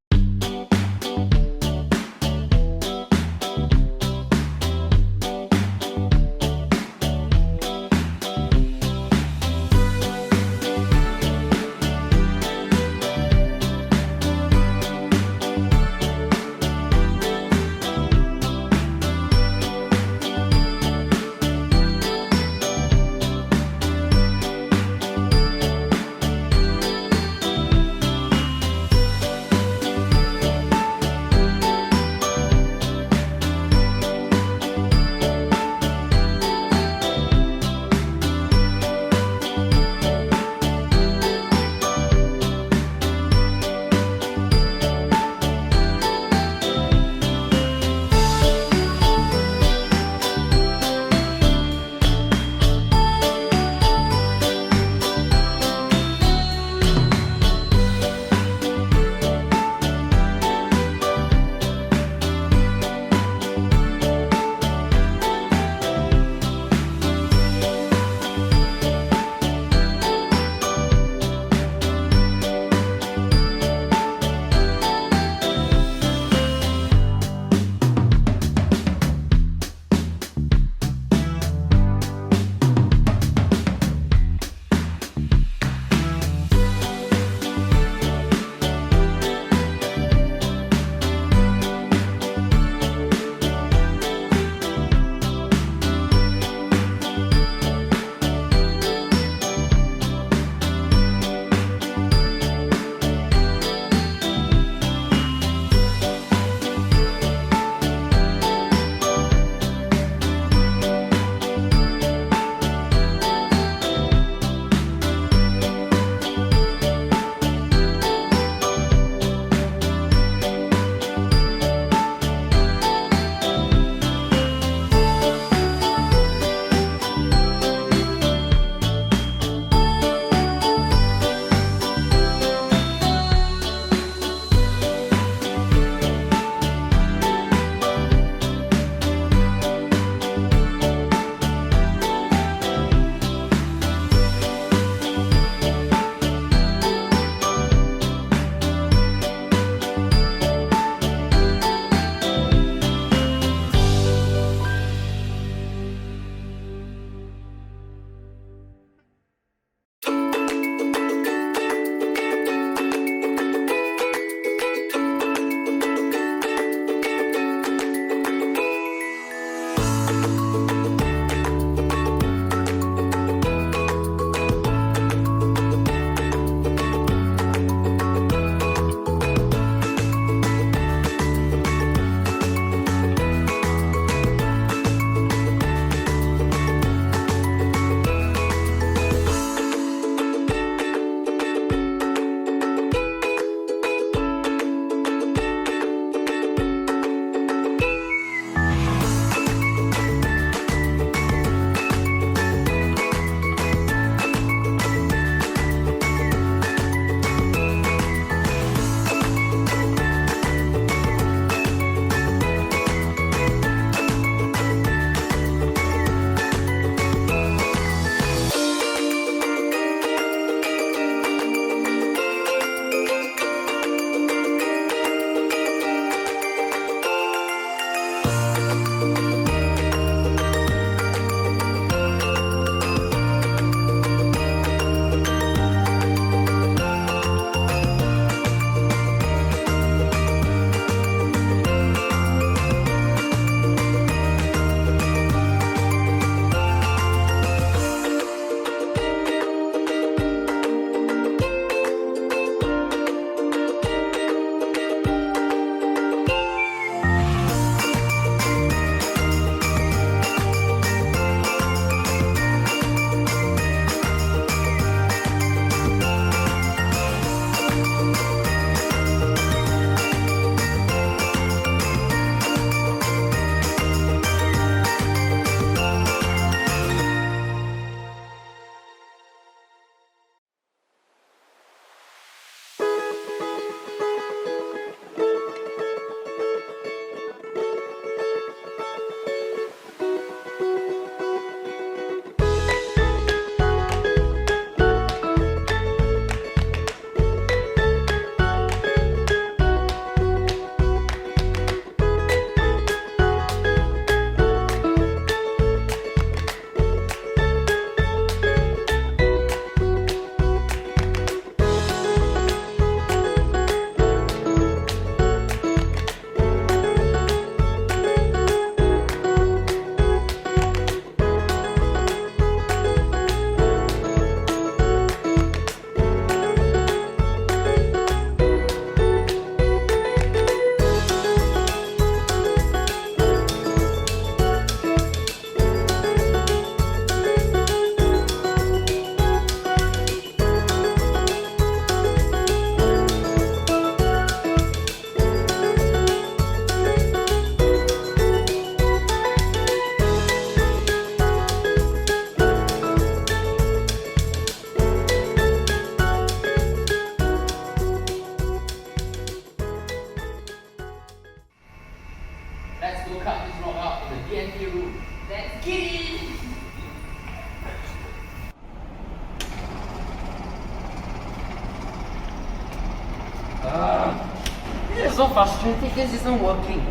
so frustrated. This isn't working.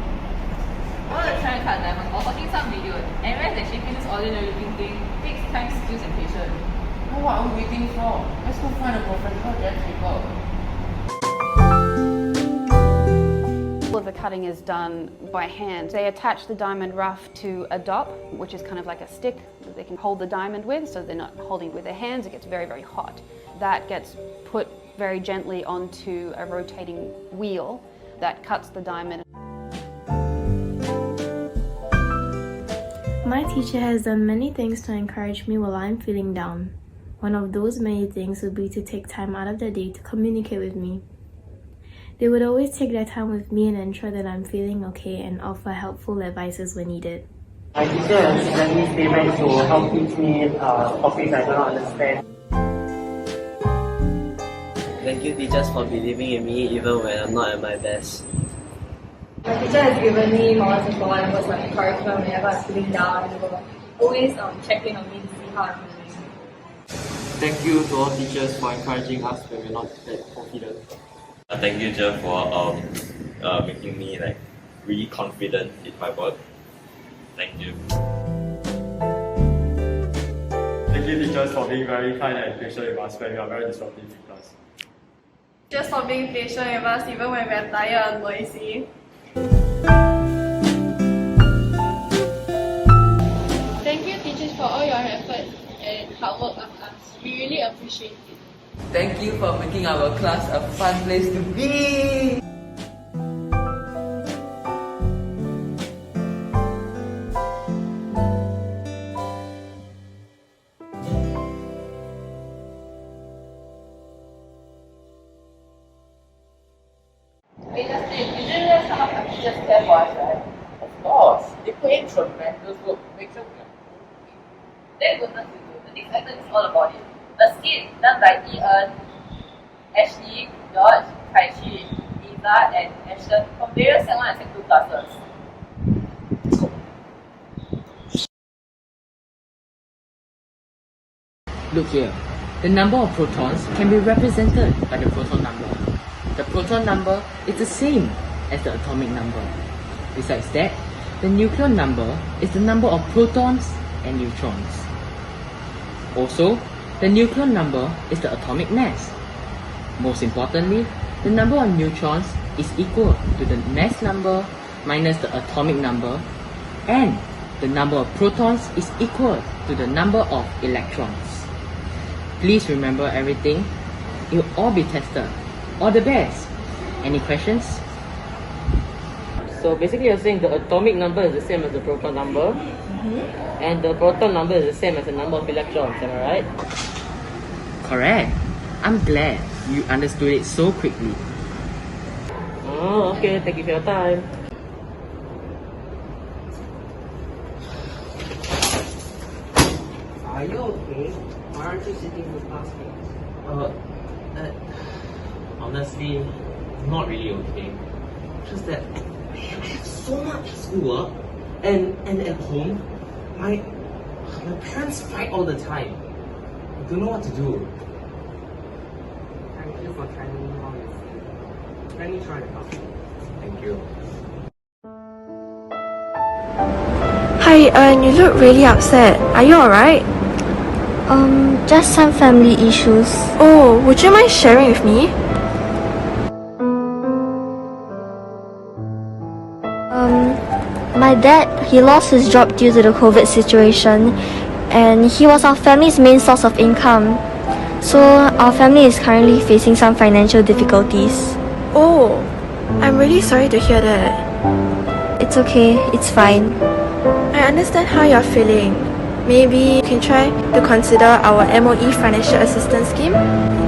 All the trying to cut diamonds or watching some video and realize that shaping this ordinary looking thing takes time, skills and patience. Well, what are we waiting for? Let's go find a professional dance shaper. All of the cutting is done by hand. They attach the diamond rough to a dop, which is kind of like a stick that they can hold the diamond with, so they're not holding it with their hands. It gets very, very hot. That gets put very gently onto a rotating wheel that cuts the diamond. My teacher has done many things to encourage me while I'm feeling down. One of those many things would be to take time out of their day to communicate with me. They would always take their time with me and ensure that I'm feeling okay and offer helpful advices when needed. My teacher has given me statements to help teach me topics I do not understand. Thank you teachers for believing in me even when I'm not at my best. My teacher has given me moral support and words of encouragement whenever I'm feeling down, and will always check in on me to see how I'm doing. Thank you to all teachers for encouraging us when we're not that confident. Thank you, Jeff, for making me really confident in my work. Thank you. Thank you teachers for being very kind and patient with us when we are very disruptive in class. Just for being patient with us even when we're tired and noisy. Thank you teachers for all your efforts and hard work on us. We really appreciate it. Thank you for making our class a fun place to be. Hey Justin, you didn't realize how much our teachers care for us, right? Of course. They put in tremendous work to make sure we are okay. Thank goodness you do. The next item is all about it. A skit done by Ian, Ashley, George, Kaichi, Eva, and Ashton from various Sec 1 and Sec 2 classes. Look here. The number of protons can be represented by the proton number. The proton number is the same as the atomic number. Besides that, the nucleon number is the number of protons and neutrons. Also, the nucleon number is the atomic mass. Most importantly, the number of neutrons is equal to the mass number minus the atomic number, and the number of protons is equal to the number of electrons. Please remember everything. It will all be tested. All the best. Any questions? So basically you're saying the atomic number is the same as the proton number, and the proton number is the same as the number of electrons, am I right? Correct. I'm glad you understood it so quickly. Oh, okay. Thank you for your time. Are you okay? Why aren't you sitting with classmates? Honestly, not really okay. Just that I have so much schoolwork and at home, my parents fight all the time. I don't know what to do. Thank you for telling me how you feel. Let me try to help you. Thank you. Hi, you look really upset. Are you alright? Just some family issues. Oh, would you mind sharing with me? My dad, he lost his job due to the COVID situation, and he was our family's main source of income. So our family is currently facing some financial difficulties. Oh, I'm really sorry to hear that. It's okay, it's fine. I understand how you're feeling. Maybe you can try to consider our MOE financial assistance scheme.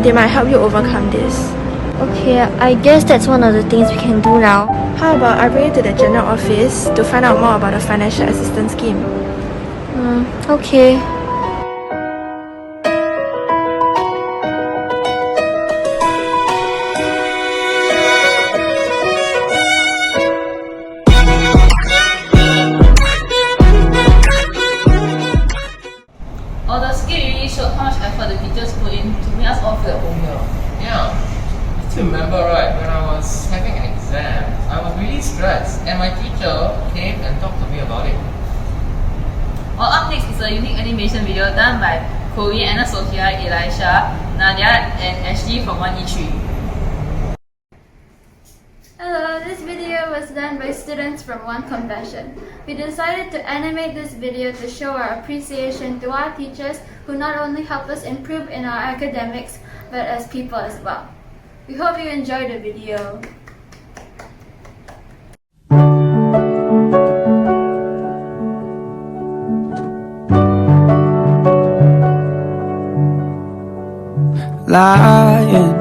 They might help you overcome this. Okay, I guess that's one of the things we can do now. How about I bring you to the general office to find out more about the financial assistance scheme? Okay. Although the skit really showed how much effort the teachers put in to make us all feel at home here. Yeah. I still remember, right, when I was having exams exam, I was really stressed, and my teacher came and talked to me about it. Well, up next is a unique animation video done by Chloe, Anna Sophia, Elisha, Nadia, and Ashley from 1E3. Hello, this video was done by students from One Compassion. We decided to animate this video to show our appreciation to our teachers who not only help us improve in our academics, but as people as well. We hope you enjoy the video. Lying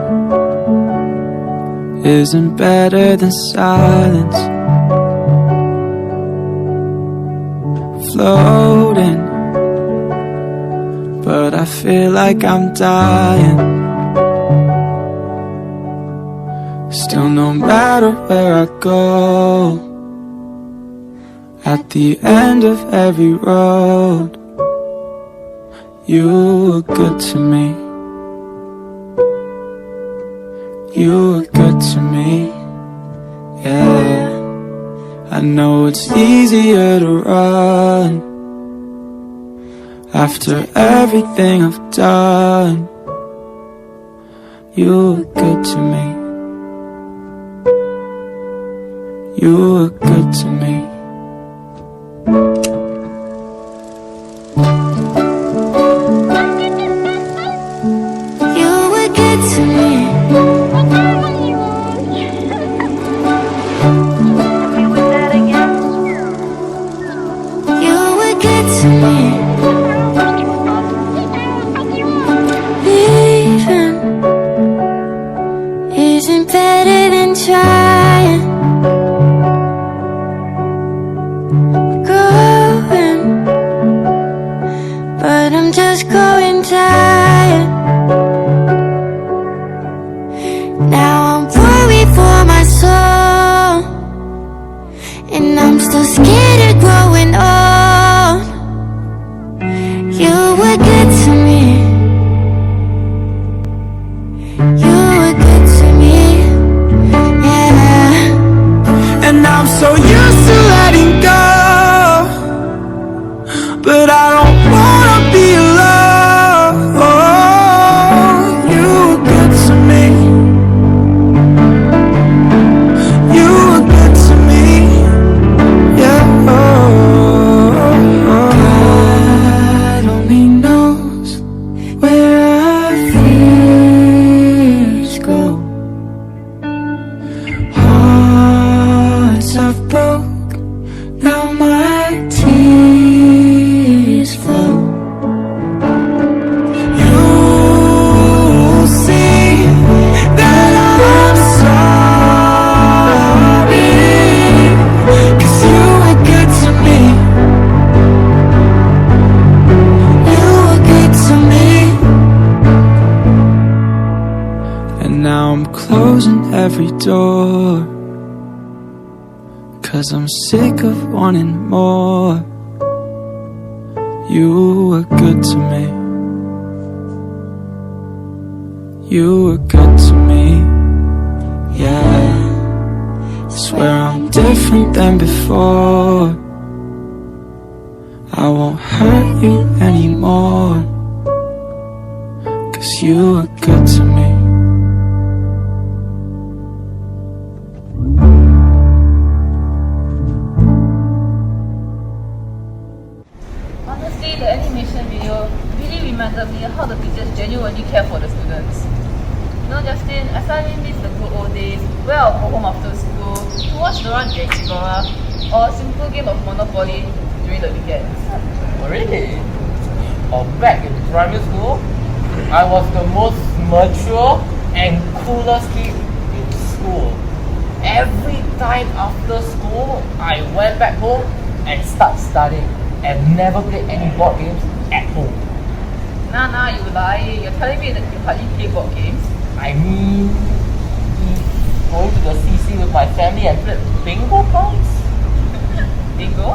isn't better than silence. Floating, but I feel like I'm dying. Still, no matter where I go, at the end of every road, you were good to me. You were good to me, yeah. I know it's easier to run after everything I've done. You were good to me. You were good to me. You were good to me. Isn't better than trying. Growing, but I'm just growing tired. Now I'm worried for my soul, and I'm still scared of growing old. You were good to me. You were good to me, yeah. And I'm so used to letting go, but I don't wanna be alone. You were good to me. You were good to me, yeah. God only knows where our fears go. Hearts I've broke, now my tears flow. You'll see that I'm sorry, 'cause you were good to me. You were good to me. And now I'm closing every door, 'cause I'm sick of wanting more. You were good to me. You were good to me, yeah. Swear I'm different than before. I won't hurt you anymore, 'cause you were good to me. Honestly, the animation video really reminded me how the teachers genuinely care for the students. You know, Justin, I suddenly miss the good old days where I'll go home after school to watch Dora the Explorer or a simple game of Monopoly during the weekends. Oh, really? Oh, back in primary school, I was the most mature and coolest kid in school. Every time after school, I went back home and start studying and never played any board games at home. Nah, you lie. You're telling me that you hardly play board games? I mean, going to the CC with my family and play bingo counts? Bingo?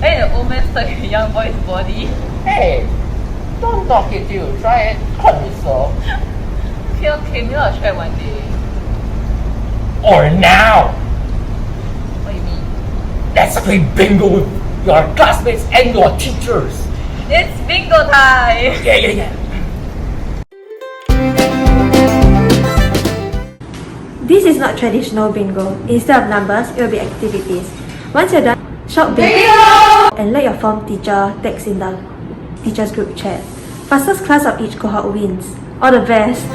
Hey, the old man stuck in a young boy's body. Hey, don't knock it till you try it. Cut yourself. Okay, maybe I'll try one day. or now? What do you mean? Let's play bingo with your classmates and your teachers. It's bingo time! Yeah. This is not traditional bingo. Instead of numbers, it will be activities. Once you're done, shout bingo! And let your form teacher text in the teachers group chat. Fastest class of each cohort wins. All the best!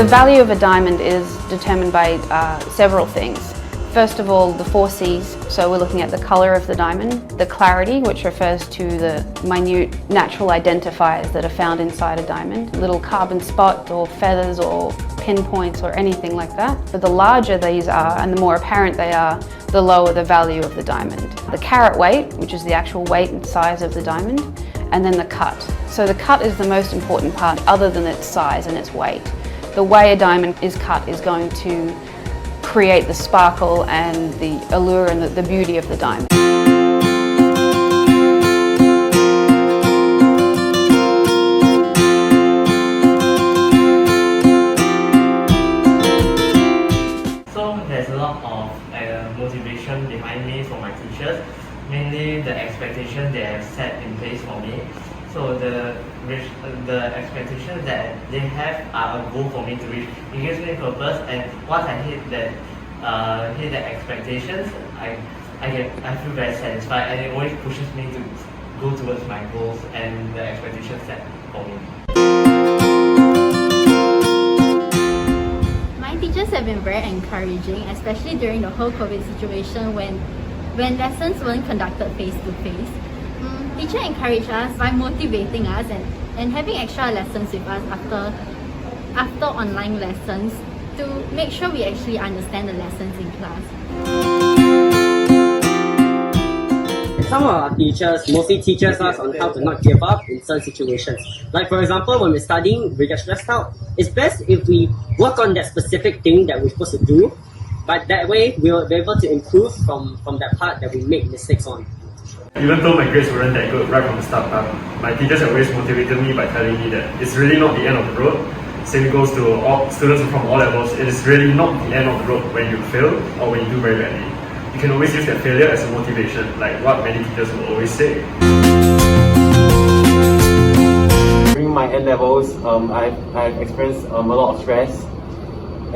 The value of a diamond is determined by several things. First of all, the 4 C's, so we're looking at the colour of the diamond, the clarity, which refers to the minute natural identifiers that are found inside a diamond, little carbon spot or feathers or pinpoints or anything like that. But the larger these are and the more apparent they are, the lower the value of the diamond. The carat weight, which is the actual weight and size of the diamond, and then the cut. So the cut is the most important part other than its size and its weight. The way a diamond is cut is going to create the sparkle and the allure and the beauty of the diamond. So there's a lot of motivation behind me from my teachers, mainly the expectation they have set in place for me. So the expectations that they have are a goal for me to reach. It gives me purpose, and once I hit the expectations, I feel very satisfied, and it always pushes me to go towards my goals and the expectations set for me. My teachers have been very encouraging, especially during the whole COVID situation when lessons weren't conducted face-to-face. Teacher encouraged us by motivating us and having extra lessons with us after online lessons to make sure we actually understand the lessons in class. Some of our teachers mostly teaches us on how to not give up in certain situations. Like for example, when we're studying, we get stressed out. It's best if we work on that specific thing that we're supposed to do, but that way we'll be able to improve from that part that we make mistakes on. Even though my grades weren't that good right from the start, my teachers always motivated me by telling me that it's really not the end of the road. Same goes to all students from all levels. It is really not the end of the road when you fail or when you do very badly. You can always use that failure as a motivation, like what many teachers will always say. During my N-levels, I've experienced a lot of stress,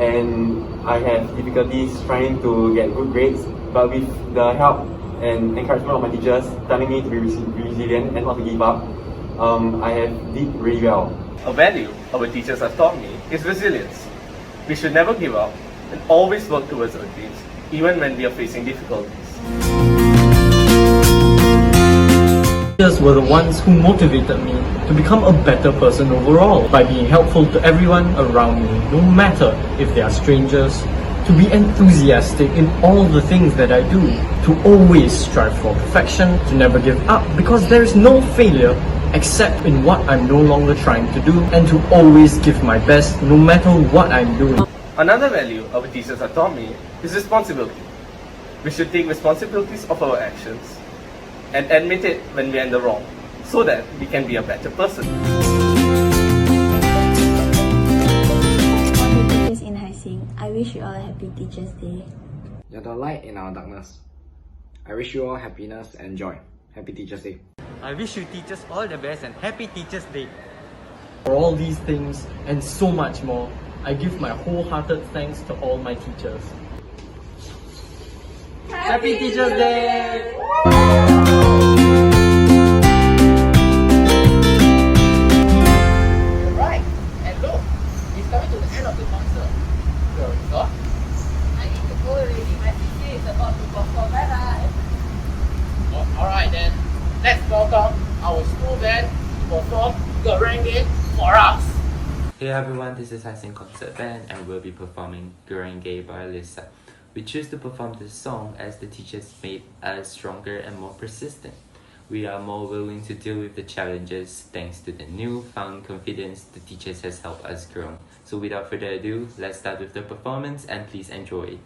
and I have difficulties trying to get good grades, but with the help and encouragement of my teachers telling me to be resilient and not to give up, I have did really well. A value our teachers have taught me is resilience. We should never give up and always work towards our dreams, even when we are facing difficulties. Teachers were the ones who motivated me to become a better person overall by being helpful to everyone around me, no matter if they are strangers, to be enthusiastic in all the things that I do, to always strive for perfection, to never give up because there is no failure except in what I'm no longer trying to do, and to always give my best no matter what I'm doing. Another value our teachers have taught me is responsibility. We should take responsibilities of our actions and admit it when we are in the wrong, so that we can be a better person. I wish you all a happy Teachers Day. You're the light in our darkness. I wish you all happiness and joy. Happy Teachers Day. I wish you teachers all the best and happy Teachers Day. For all these things and so much more, I give my wholehearted thanks to all my teachers. Happy Teachers Day! Right, and look, it's coming to the end of the concert. I need to go already. My CC is about to perform. Bye-bye. Alright then, let's welcome our school band to perform Gerenge for us. Hey everyone, this is HSC Concert Band and we'll be performing Gerenge by Lisa. We choose to perform this song as the teachers made us stronger and more persistent. We are more willing to deal with the challenges thanks to the newfound confidence the teachers has helped us grow. So without further ado, let's start with the performance and please enjoy.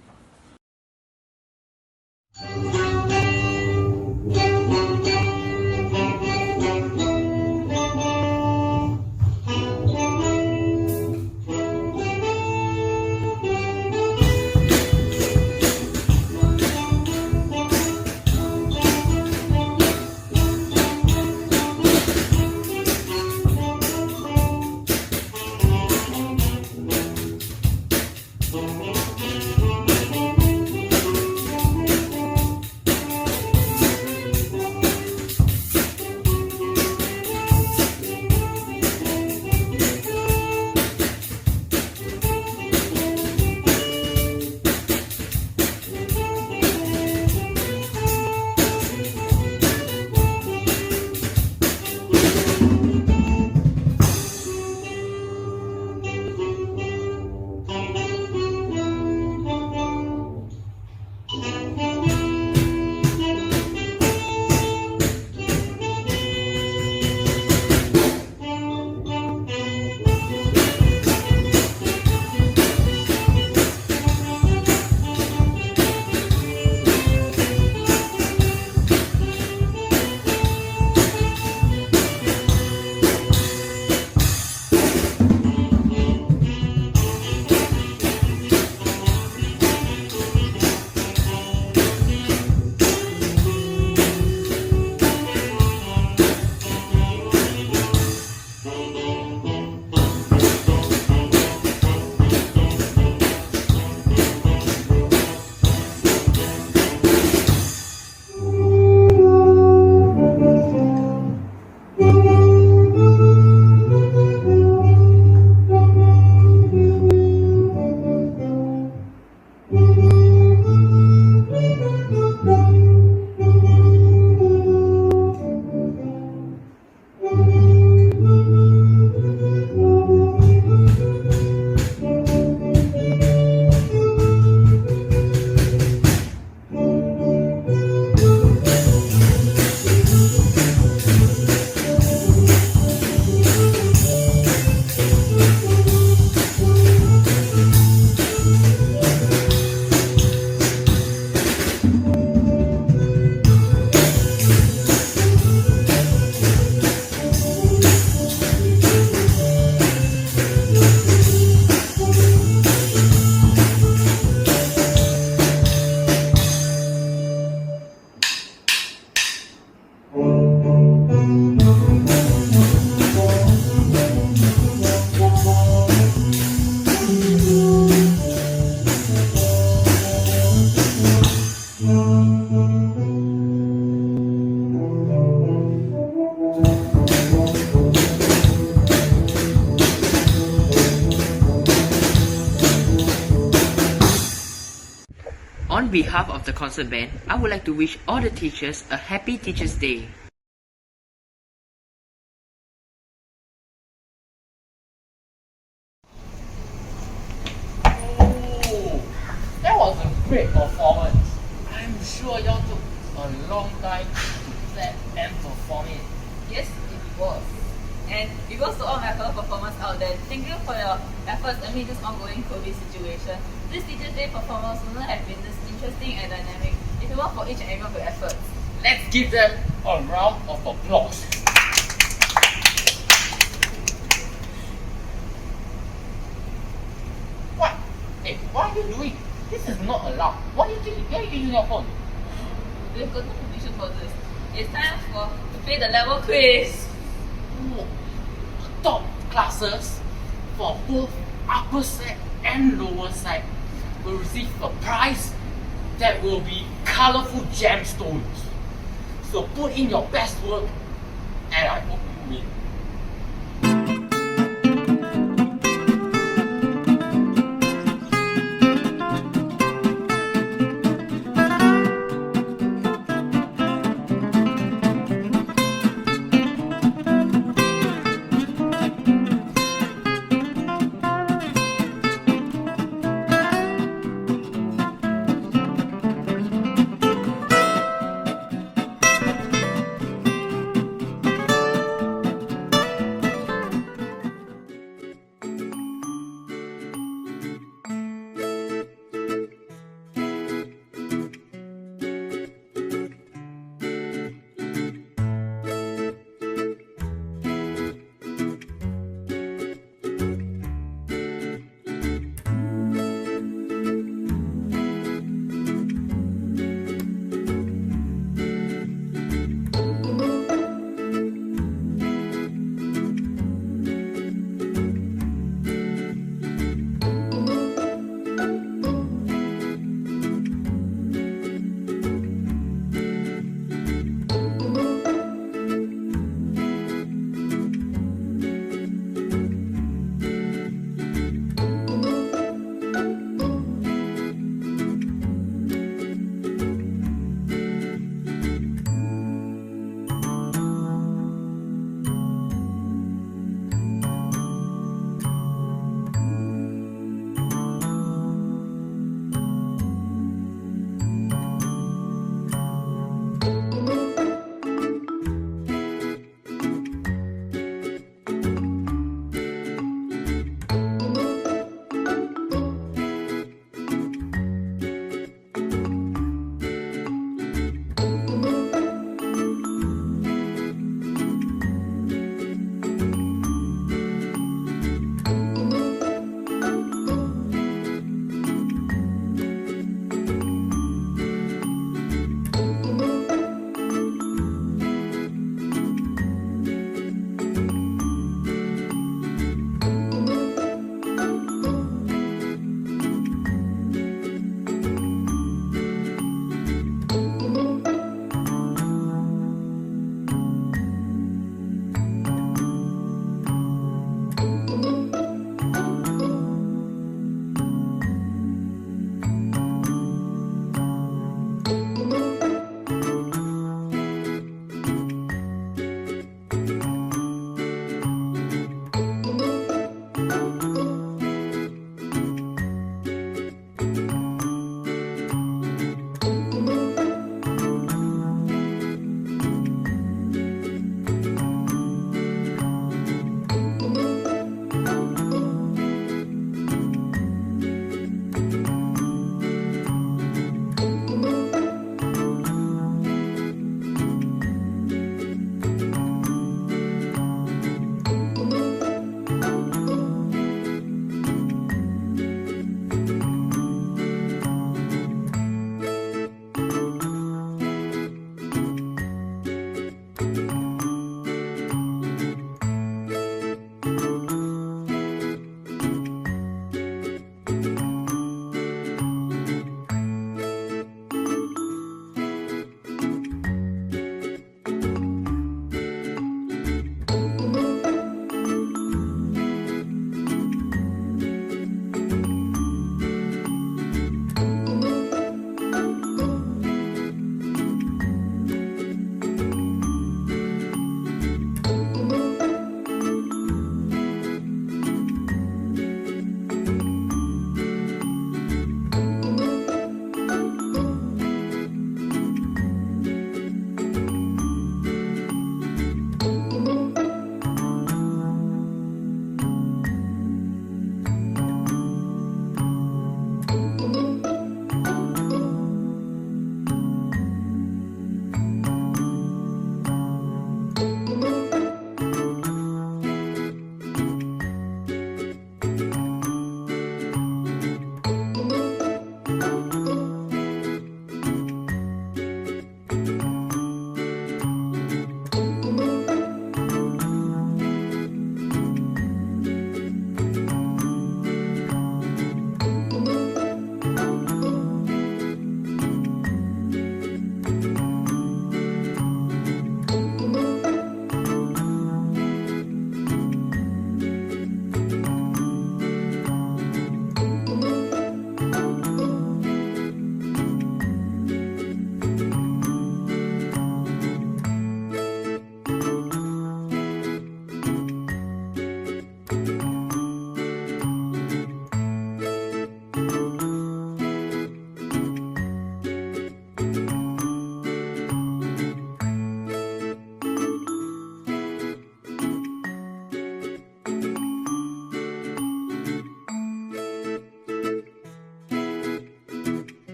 behalf of the concert band, I would like to wish all the teachers a happy Teachers Day. Oh, that was a great performance. I'm sure y'all took a long time to plan and perform it. Yes, it was. And it goes to all my fellow performers out there. Thank you for your efforts amid this ongoing COVID situation. This Teachers Day performance would not have been this interesting and dynamic if it weren't for each and every one of your efforts. Let's give them a round of applause. What? Hey, what are you doing? This is not allowed. Why are you using your phone? We've got no permission for this. It's time to play the level quiz. Ooh, top classes for both upper side and lower side will receive a prize that will be colorful gemstones. So put in your best work and I hope you win.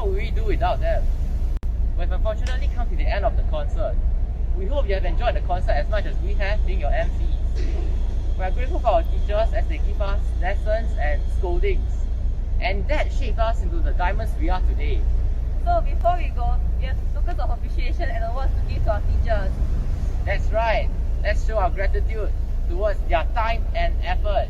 what would we do without them? We've unfortunately come to the end of the concert. We hope you have enjoyed the concert as much as we have being your MCs. We are grateful for our teachers as they give us lessons and scoldings. And that shaped us into the diamonds we are today. So before we go, we have tokens of appreciation and awards to give to our teachers. That's right. Let's show our gratitude towards their time and effort.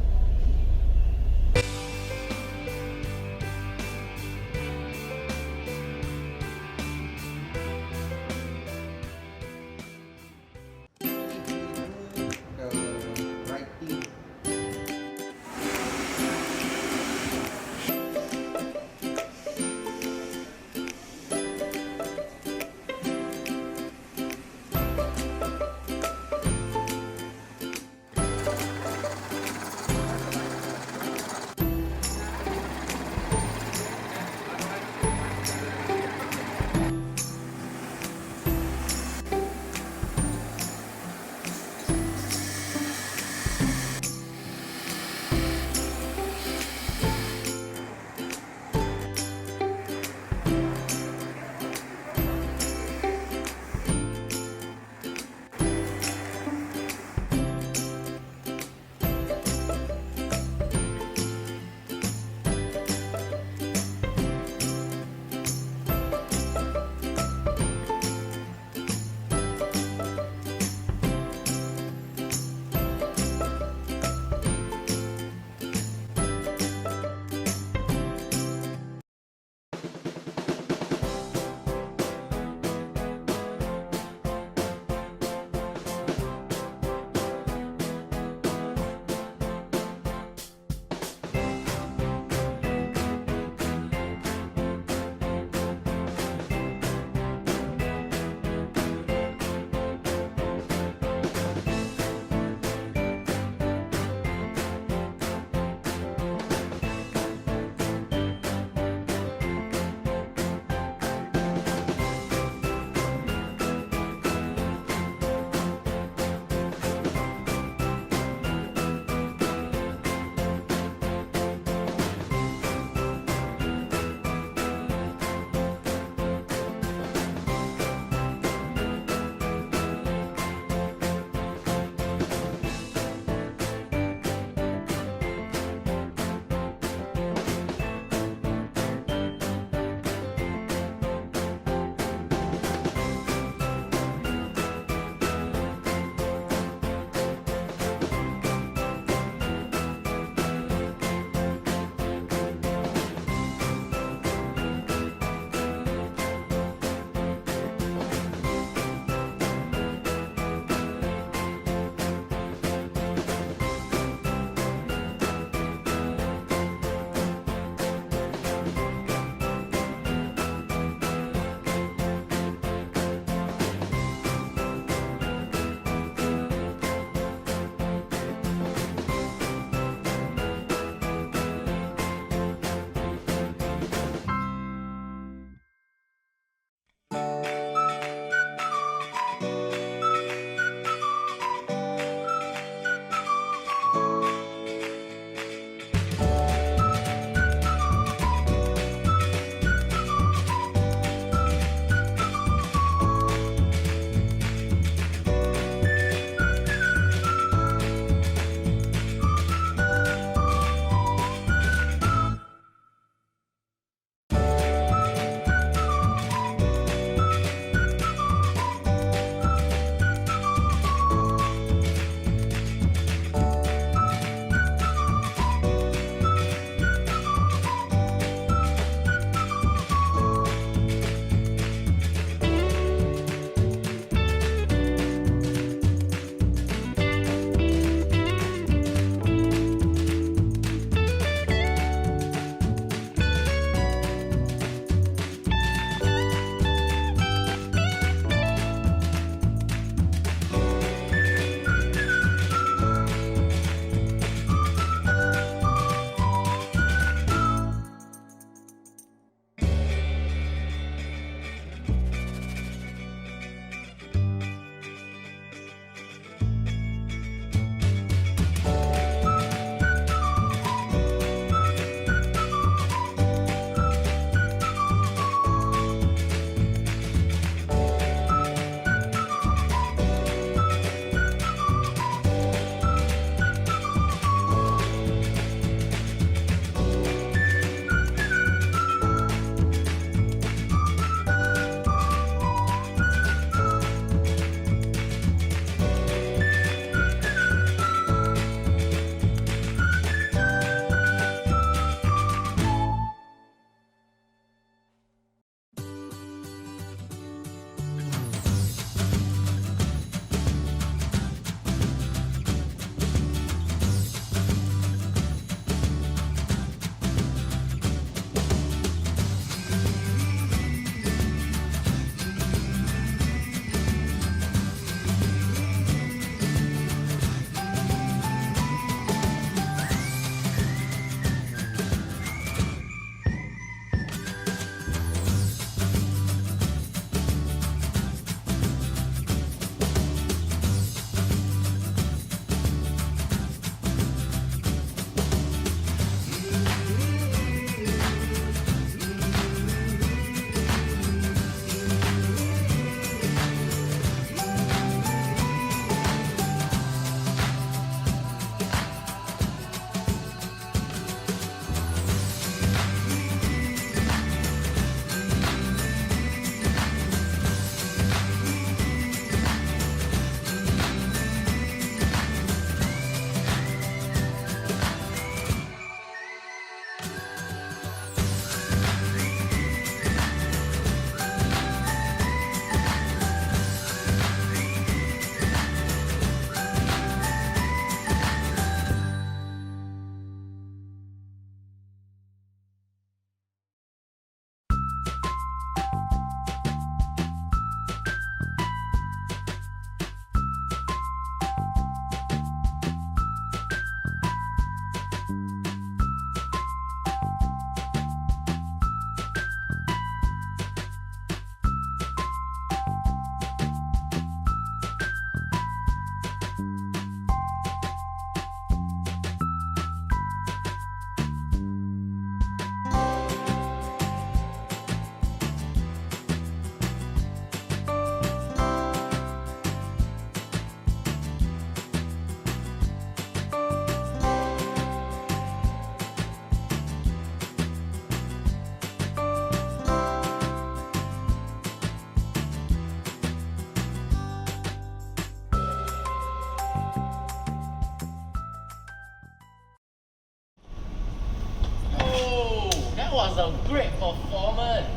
was a great performance.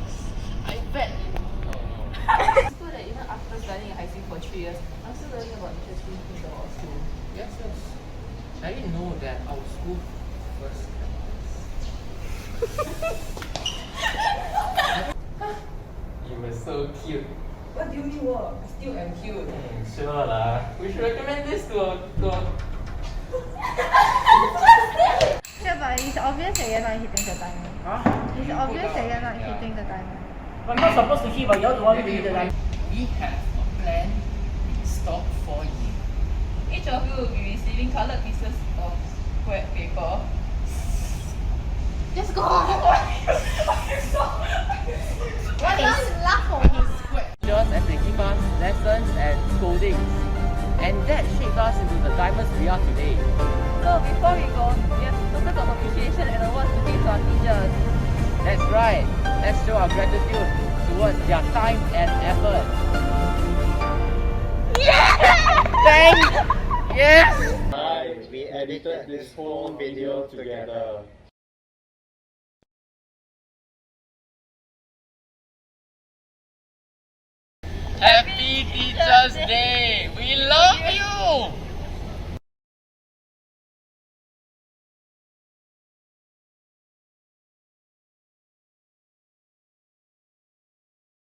I bet you. It's good that even after studying in high school for 3 years, I'm still learning about interesting things about school. Yes, yes. I didn't know that our school first. You were so cute. What do you mean what? Still am cute. Sure lah. We should recommend this to our Yeah, but it's obvious that you're not hitting the timer. Huh? It's obvious that you're not hitting the timer. I'm not supposed to hit, but you're the one who hit the line. We have a plan in stock for you. Each of you will be receiving colored pieces of squared paper. Just go! What is just as they give us lessons and scoldings, and that shaped us into the diamonds we are today. So before we go, we have tokens of appreciation and awards to give to our teachers. That's right. Let's show our gratitude towards their time and effort. Yeah! Thanks! Yes! Hi, we edited this whole video together. Happy Teachers Day! We love you!